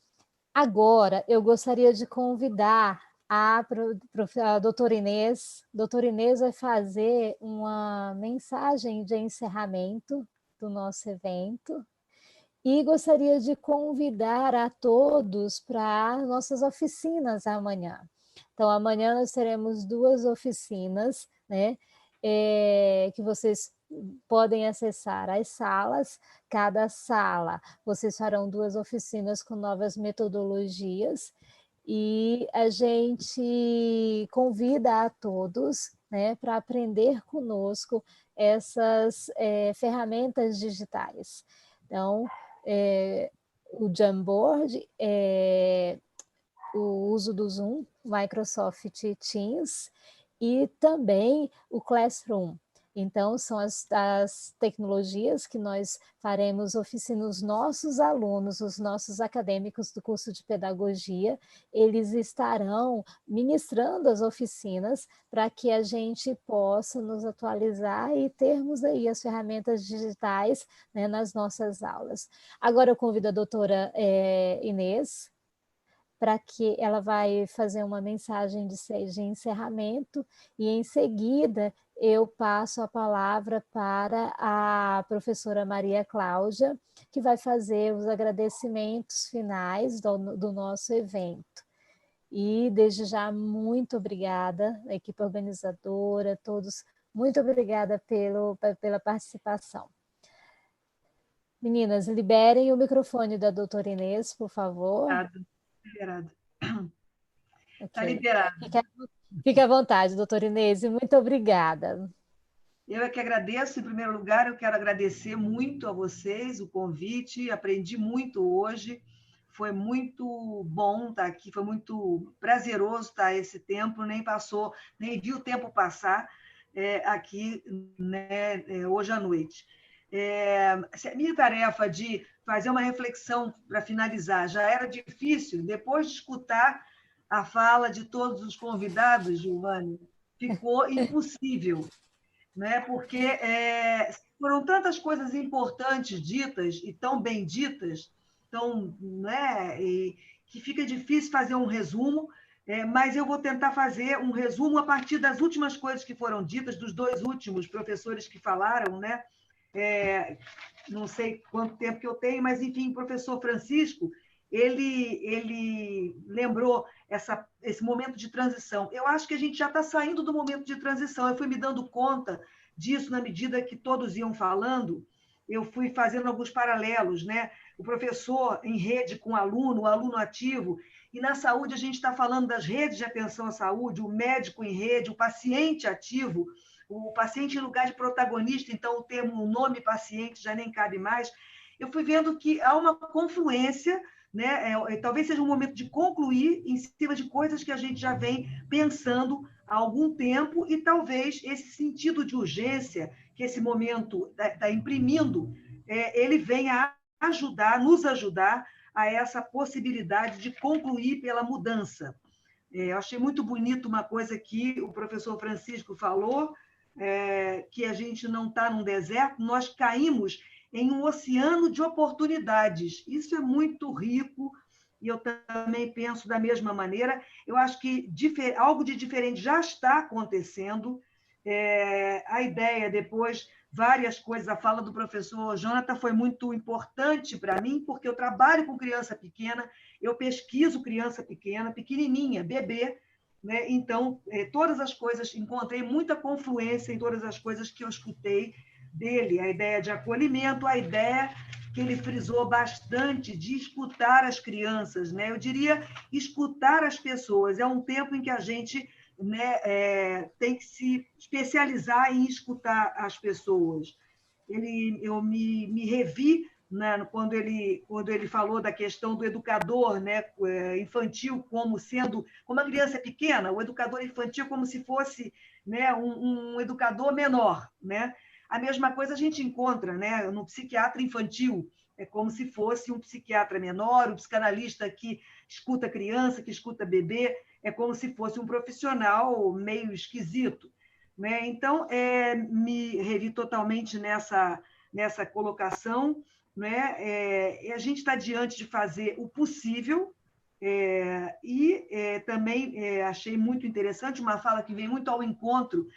agora eu gostaria de convidar a doutora Inês. Doutora Inês vai fazer uma mensagem de encerramento do nosso evento. E gostaria de convidar a todos para nossas oficinas amanhã. Então, amanhã nós teremos 2 oficinas, né, que vocês podem acessar as salas. Cada sala, vocês farão 2 oficinas com novas metodologias. E a gente convida a todos, né, para aprender conosco essas ferramentas digitais. Então, o Jamboard, o uso do Zoom, Microsoft Teams e também o Classroom. Então, são as tecnologias que nós faremos oficina os nossos alunos, os nossos acadêmicos do curso de pedagogia, eles estarão ministrando as oficinas para que a gente possa nos atualizar e termos aí as ferramentas digitais, né, nas nossas aulas. Agora eu convido a doutora Inês, para que ela vai fazer uma mensagem de encerramento e, em seguida, eu passo a palavra para a professora Maria Cláudia, que vai fazer os agradecimentos finais do nosso evento. E, desde já, muito obrigada, a equipe organizadora, todos, muito obrigada pela participação. Meninas, liberem o microfone da doutora Inês, por favor. Liberado. Está liberado. Fique à vontade, doutora Inês, e muito obrigada. Eu é que agradeço, em primeiro lugar, eu quero agradecer muito a vocês o convite, aprendi muito hoje, foi muito bom estar aqui, foi muito prazeroso estar esse tempo, nem passou, nem vi o tempo passar aqui, né, hoje à noite. A minha tarefa de fazer uma reflexão para finalizar já era difícil, depois de escutar a fala de todos os convidados, Giovanni, ficou impossível, né? Porque foram tantas coisas importantes ditas e tão bem ditas, tão, né? E que fica difícil fazer um resumo, mas eu vou tentar fazer um resumo a partir das últimas coisas que foram ditas, dos dois últimos professores que falaram, né? Não sei quanto tempo que eu tenho, mas, enfim, o professor Francisco, ele lembrou esse momento de transição. Eu acho que a gente já está saindo do momento de transição. Eu fui me dando conta disso na medida que todos iam falando, eu fui fazendo alguns paralelos, né? O professor em rede com o aluno ativo, e na saúde a gente está falando das redes de atenção à saúde, o médico em rede, o paciente ativo, o paciente em lugar de protagonista, então o nome paciente já nem cabe mais. Eu fui vendo que há uma confluência, né? Talvez seja um momento de concluir em cima de coisas que a gente já vem pensando há algum tempo, e talvez esse sentido de urgência que esse momento está imprimindo, ele venha a nos ajudar a essa possibilidade de concluir pela mudança. Eu achei muito bonito uma coisa que o professor Francisco falou, que a gente não está num deserto, nós caímos em um oceano de oportunidades. Isso é muito rico, e eu também penso da mesma maneira. Eu acho que algo de diferente já está acontecendo. A ideia, depois, várias coisas, a fala do professor Jonathan foi muito importante para mim, porque eu trabalho com criança pequena, eu pesquiso criança pequena, pequenininha, bebê, né? Então, todas as coisas, encontrei muita confluência em todas as coisas que eu escutei dele, a ideia de acolhimento, a ideia que ele frisou bastante de escutar as crianças, né? Eu diria escutar as pessoas. É um tempo em que a gente, né, tem que se especializar em escutar as pessoas. Eu me revi, né, quando ele falou da questão do educador, né, infantil como a criança é pequena, o educador infantil como se fosse, né, um educador menor, né? A mesma coisa a gente encontra, né, no psiquiatra infantil, é como se fosse um psiquiatra menor, um psicanalista que escuta criança, que escuta bebê, é como se fosse um profissional meio esquisito, né? Então, me revi totalmente nessa colocação, né? E a gente está diante de fazer o possível, também achei muito interessante uma fala que vem muito ao encontro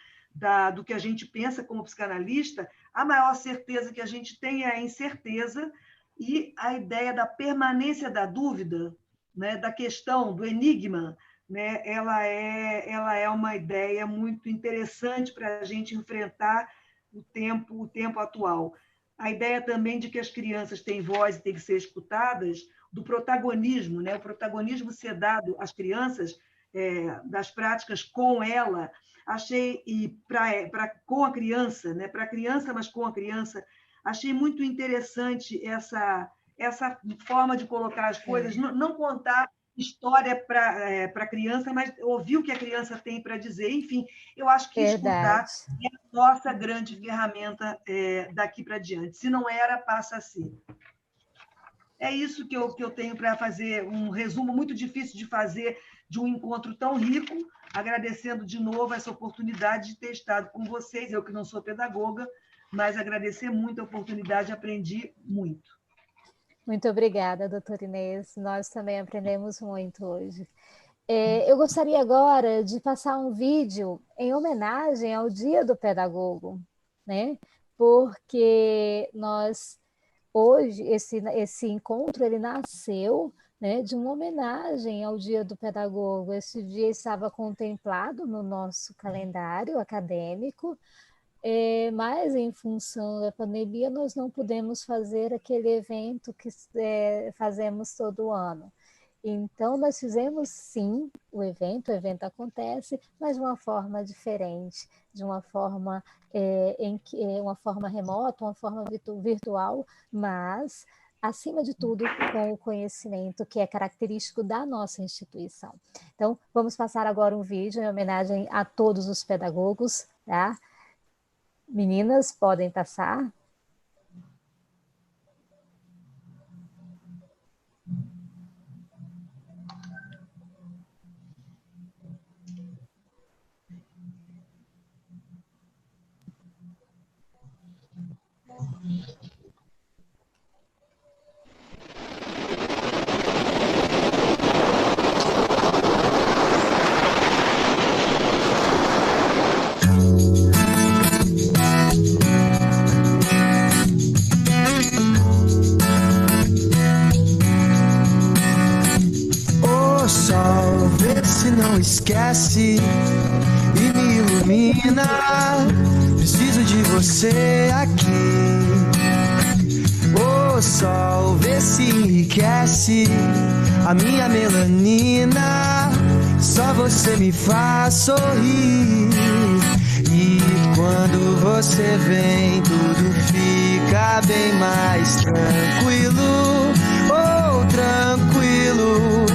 do que a gente pensa como psicanalista. A maior certeza que a gente tem é a incerteza, e a ideia da permanência da dúvida, né, da questão, do enigma, né, ela é uma ideia muito interessante para a gente enfrentar o tempo atual. A ideia também de que as crianças têm voz e têm que ser escutadas, do protagonismo, né, o protagonismo ser dado às crianças, das práticas com ela, achei, com a criança, né, para a criança, mas com a criança, achei muito interessante essa forma de colocar as coisas, não contar história para a criança, mas ouvir o que a criança tem para dizer. Enfim, eu acho que escutar é a nossa grande ferramenta daqui para diante. Se não era, passa a ser. É isso que eu tenho para fazer, um resumo muito difícil de fazer de um encontro tão rico, agradecendo de novo essa oportunidade de ter estado com vocês, eu que não sou pedagoga, mas agradecer muito a oportunidade, aprendi muito. Muito obrigada, doutora Inês. Nós também aprendemos muito hoje. Eu gostaria agora de passar um vídeo em homenagem ao Dia do Pedagogo, né? Porque hoje, esse encontro, ele nasceu, né, de uma homenagem ao Dia do Pedagogo. Esse dia estava contemplado no nosso calendário acadêmico, mas em função da pandemia nós não pudemos fazer aquele evento que fazemos todo ano. Então, nós fizemos, sim, o evento acontece, mas de uma forma diferente, de uma forma, uma forma remota, uma forma virtual, mas, acima de tudo, com o conhecimento que é característico da nossa instituição. Então, vamos passar agora um vídeo em homenagem a todos os pedagogos, tá? Meninas, podem passar. O sol, vê se não esquece e me ilumina. Preciso de você aqui. O sol, vê se enriquece a minha melanina. Só você me faz sorrir. E quando você vem, tudo fica bem mais tranquilo. Oh, tranquilo.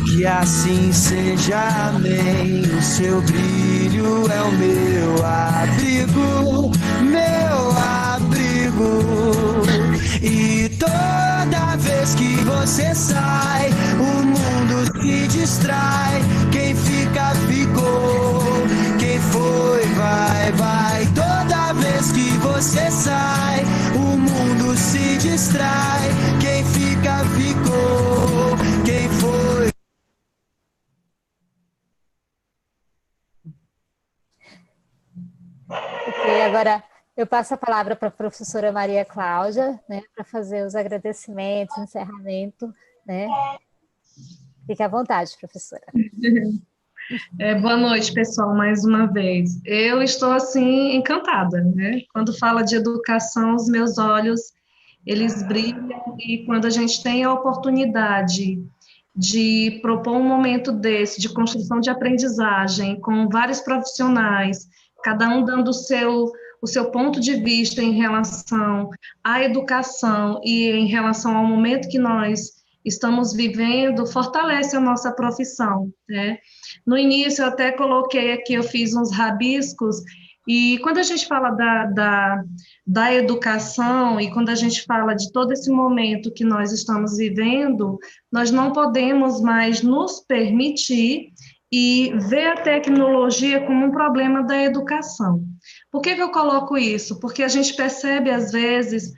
Que assim seja, amém. O seu brilho é o meu abrigo, meu abrigo. E toda vez que você sai, o mundo se distrai. Quem fica, ficou. Quem foi, vai, vai. Toda vez que você sai, o mundo se distrai. Quem fica, ficou. Quem foi. Ok, agora eu passo a palavra para a professora Maria Cláudia, né, para fazer os agradecimentos, encerramento, né? Fique à vontade, professora. Boa noite, pessoal, mais uma vez. Eu estou, assim, encantada, né? Quando fala de educação, os meus olhos, eles brilham, e quando a gente tem a oportunidade de propor um momento desse, de construção de aprendizagem, com vários profissionais, cada um dando o seu ponto de vista em relação à educação e em relação ao momento que nós estamos vivendo, fortalece a nossa profissão, né? No início, eu até coloquei aqui, eu fiz uns rabiscos, e quando a gente fala da educação, e quando a gente fala de todo esse momento que nós estamos vivendo, nós não podemos mais nos permitir e ver a tecnologia como um problema da educação. Por que eu coloco isso? Porque a gente percebe, às vezes,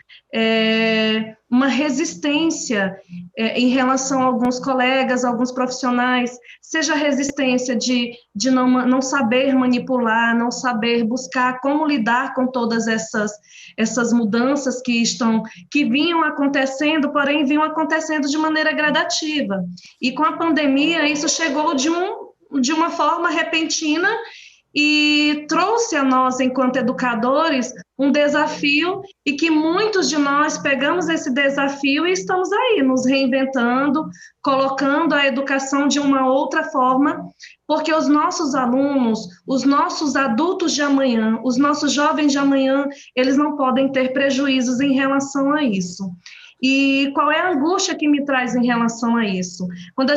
uma resistência em relação a alguns colegas, alguns profissionais, seja a resistência de não saber manipular, não saber buscar como lidar com todas essas mudanças que vinham acontecendo, porém vinham acontecendo de maneira gradativa. E com a pandemia, isso chegou de uma forma repentina e trouxe a nós, enquanto educadores, um desafio, e que muitos de nós pegamos esse desafio e estamos aí, nos reinventando, colocando a educação de uma outra forma, porque os nossos alunos, os nossos adultos de amanhã, os nossos jovens de amanhã, eles não podem ter prejuízos em relação a isso. E qual é a angústia que me traz em relação a isso? Quando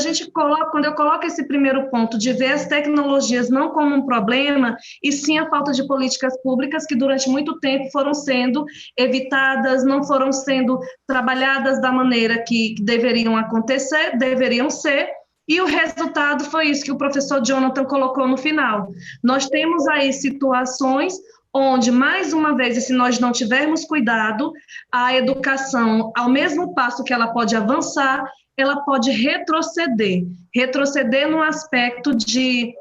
eu coloco esse primeiro ponto de ver as tecnologias não como um problema, e sim a falta de políticas públicas que durante muito tempo foram sendo evitadas, não foram sendo trabalhadas da maneira que deveriam acontecer, deveriam ser, e o resultado foi isso que o professor Jonathan colocou no final. Nós temos aí situações onde, mais uma vez, e se nós não tivermos cuidado, a educação, ao mesmo passo que ela pode avançar, ela pode retroceder no aspecto de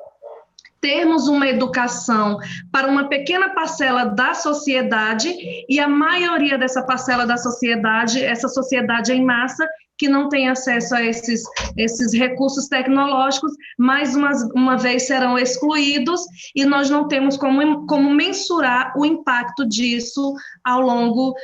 termos uma educação para uma pequena parcela da sociedade, e a maioria dessa parcela da sociedade, essa sociedade em massa, que não tem acesso a esses recursos tecnológicos, mais uma vez serão excluídos, e nós não temos como mensurar o impacto disso ao longo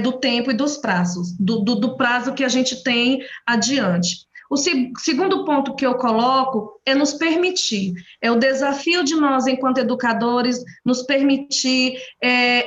do tempo e dos prazos, do prazo que a gente tem adiante. O segundo ponto que eu coloco é nos permitir, é o desafio de nós, enquanto educadores, nos permitir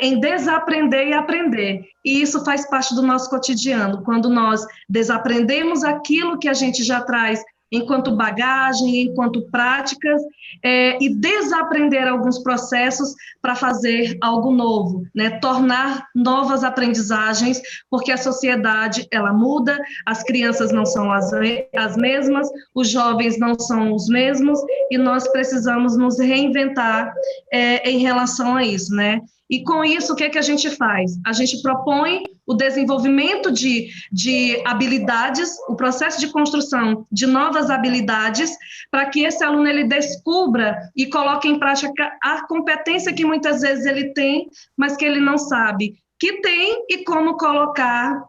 em desaprender e aprender. E isso faz parte do nosso cotidiano, quando nós desaprendemos aquilo que a gente já traz enquanto bagagem, enquanto práticas, e desaprender alguns processos para fazer algo novo, né? Tornar novas aprendizagens, porque a sociedade, ela muda, as crianças não são as mesmas, os jovens não são os mesmos, e nós precisamos nos reinventar em relação a isso, né? E com isso, o que é que a gente faz? A gente propõe o desenvolvimento de habilidades, o processo de construção de novas habilidades, para que esse aluno ele descubra e coloque em prática a competência que muitas vezes ele tem, mas que ele não sabe que tem e como colocar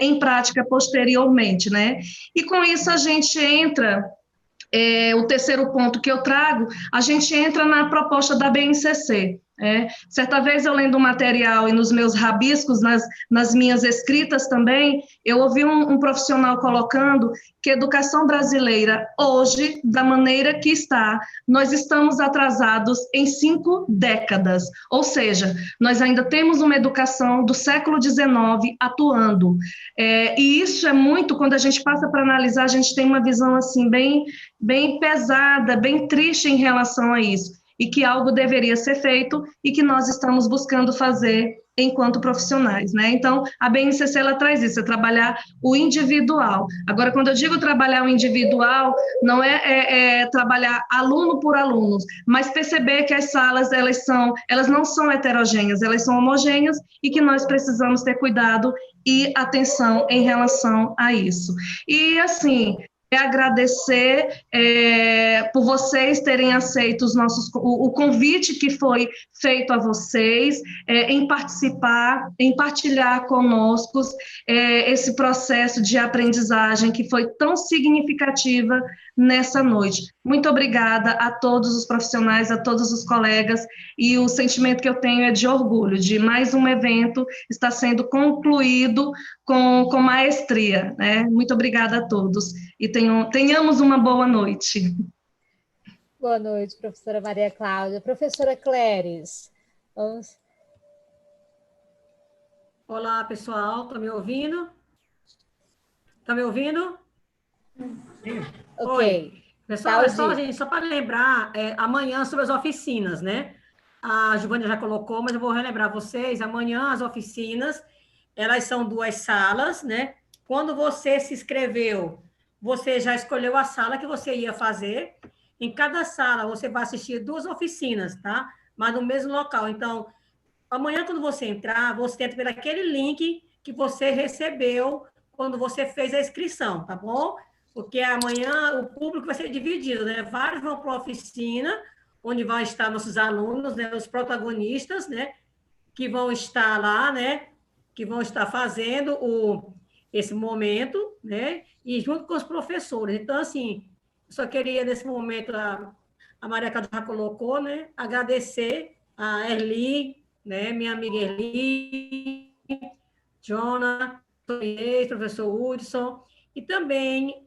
em prática posteriormente, né? E com isso a gente entra... o terceiro ponto que eu trago, a gente entra na proposta da BNCC. Certa vez eu lendo um material e nos meus rabiscos, nas minhas escritas também, eu ouvi um profissional colocando que a educação brasileira hoje, da maneira que está, nós estamos atrasados em 5 décadas, ou seja, nós ainda temos uma educação do século XIX atuando, e isso é muito, quando a gente passa para analisar, a gente tem uma visão assim bem pesada, bem triste em relação a isso, e que algo deveria ser feito e que nós estamos buscando fazer enquanto profissionais, né? Então, a BNCC, ela traz isso, é trabalhar o individual. Agora, quando eu digo trabalhar o individual, não é trabalhar aluno por aluno, mas perceber que as salas, elas não são heterogêneas, elas são homogêneas e que nós precisamos ter cuidado e atenção em relação a isso. E, assim... agradecer por vocês terem aceito o convite que foi feito a vocês, em participar, em partilhar conosco esse processo de aprendizagem que foi tão significativa nessa noite. Muito obrigada a todos os profissionais, a todos os colegas, e o sentimento que eu tenho é de orgulho, de mais um evento estar sendo concluído com maestria, né? Muito obrigada a todos, e tenhamos uma boa noite. Boa noite, professora Maria Cláudia. Professora Cléris, vamos... Olá, pessoal, estão me ouvindo? Está me ouvindo? Ok. Oi. Pessoal, só para lembrar, amanhã sobre as oficinas, né? A Giovana já colocou, mas eu vou relembrar vocês, amanhã as oficinas, elas são 2 salas, né? Quando você se inscreveu, você já escolheu a sala que você ia fazer. Em cada sala, você vai assistir 2 oficinas, tá? Mas no mesmo local. Então, amanhã, quando você entrar, você entra por aquele link que você recebeu quando você fez a inscrição, tá bom? Porque amanhã o público vai ser dividido, né? Vários vão para a oficina, onde vão estar nossos alunos, né? Os protagonistas, né? Que vão estar lá, né? Que vão estar fazendo esse momento, né? E junto com os professores. Então, assim, só queria, nesse momento, a Maria Cláudia já colocou, né? Agradecer a Erli, né? Minha amiga Erli, Jona, professor Hudson, e também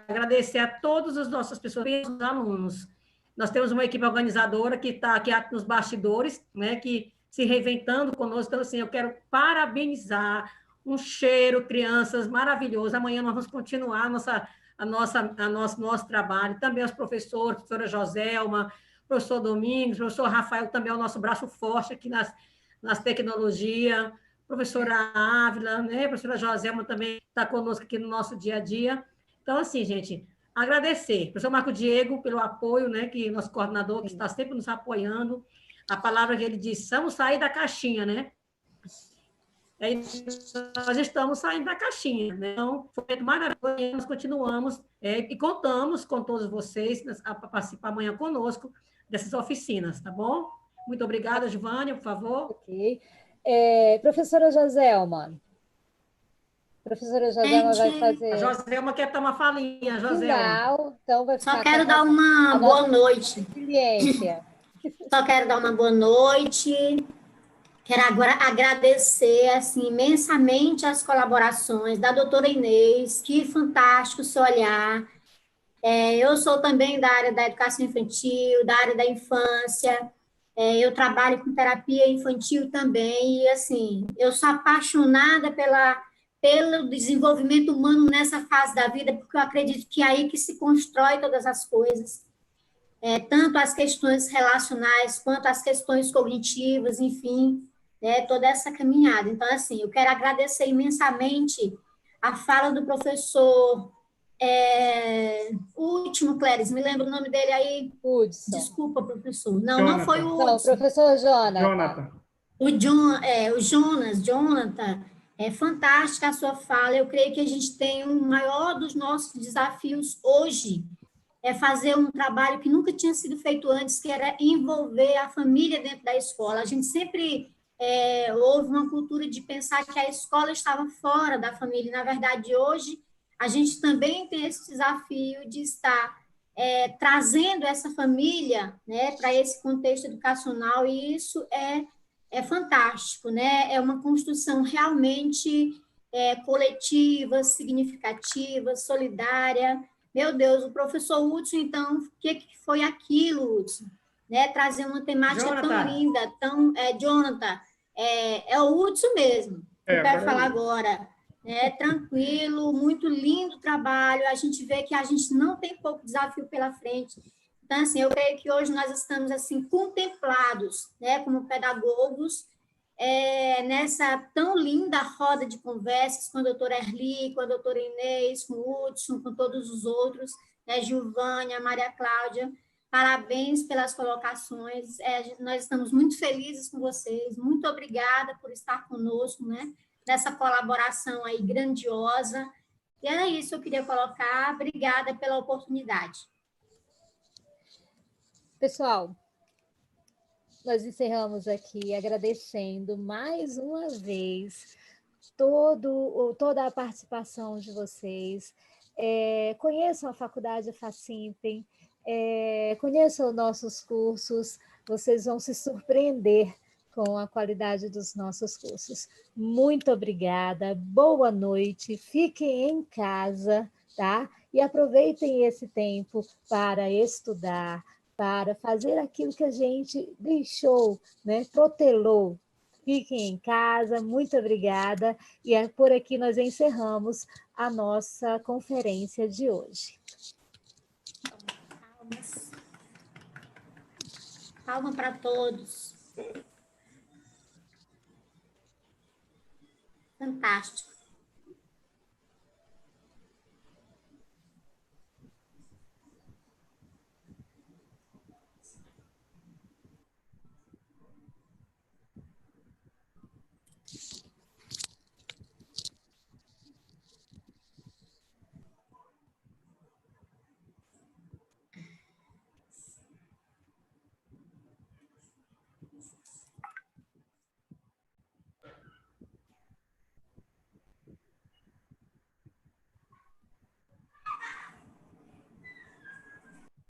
agradecer a todas as nossas pessoas, os alunos. Nós temos uma equipe organizadora que está aqui nos bastidores, né? Que se reinventando conosco. Então, assim, eu quero parabenizar. Um cheiro, crianças, maravilhoso. Amanhã nós vamos continuar nosso trabalho. Também os professores, professora Joselma, professor Domingos, professor Rafael, também é o nosso braço forte aqui nas tecnologias. Professora Ávila, né? Professora Joselma também está conosco aqui no nosso dia a dia. Então, assim, gente, agradecer. Professor Marco Diego pelo apoio, né? Que nosso coordenador, que está sempre nos apoiando. A palavra que ele disse, vamos sair da caixinha, né? Nós estamos saindo da caixinha, né? Então, foi maravilhoso, nós continuamos e contamos com todos vocês a participar amanhã conosco dessas oficinas, tá bom? Muito obrigada, Giovânia, por favor. Ok. Professora Joselma. Professora Joselma vai fazer... A Joselma quer tomar falinha, Joselma. Final, então vai ficar... Só quero dar uma boa noite. Experiência. Só quero dar uma boa noite. Quero agora agradecer assim, imensamente as colaborações da doutora Inês, que fantástico seu olhar. Eu sou também da área da educação infantil, da área da infância, eu trabalho com terapia infantil também, e assim, eu sou apaixonada pelo desenvolvimento humano nessa fase da vida, porque eu acredito que é aí que se constrói todas as coisas, tanto as questões relacionais, quanto as questões cognitivas, enfim, né, toda essa caminhada. Então, assim, eu quero agradecer imensamente a fala do professor, o último, Cléris, me lembra o nome dele aí? Hudson. Desculpa, professor. Não, Jonathan. não foi o Não, Hudson. professor Jonathan. Jonathan. O Jonas, Jonathan, é fantástica a sua fala. Eu creio que a gente tem um maior dos nossos desafios hoje, é fazer um trabalho que nunca tinha sido feito antes, que era envolver a família dentro da escola. A gente sempre houve uma cultura de pensar que a escola estava fora da família. Na verdade, hoje, a gente também tem esse desafio de estar trazendo essa família, né, para esse contexto educacional, e isso é fantástico, né? É uma construção realmente coletiva, significativa, solidária. Meu Deus, o professor Hudson, então, o que foi aquilo, Hudson? Né? Trazer uma temática Jonathan. tão linda, tão... Jonathan, é o Hudson mesmo, que eu quero falar agora. Tranquilo, muito lindo o trabalho, a gente vê que a gente não tem pouco desafio pela frente. Então, assim, eu creio que hoje nós estamos, assim, contemplados, né, como pedagogos, nessa tão linda roda de conversas com a doutora Erli, com a doutora Inês, com o Hudson, com todos os outros, né, Gilvânia, Maria Cláudia, parabéns pelas colocações, nós estamos muito felizes com vocês, muito obrigada por estar conosco, né, nessa colaboração aí grandiosa, e era isso que eu queria colocar, obrigada pela oportunidade. Pessoal, nós encerramos aqui agradecendo mais uma vez toda a participação de vocês. Conheçam a Faculdade Facimpen, conheçam nossos cursos, vocês vão se surpreender com a qualidade dos nossos cursos. Muito obrigada, boa noite, fiquem em casa, tá? E aproveitem esse tempo para estudar, para fazer aquilo que a gente deixou, né? Protelou. Fiquem em casa, muito obrigada. E por aqui nós encerramos a nossa conferência de hoje. Palmas. Palma para todos. Fantástico.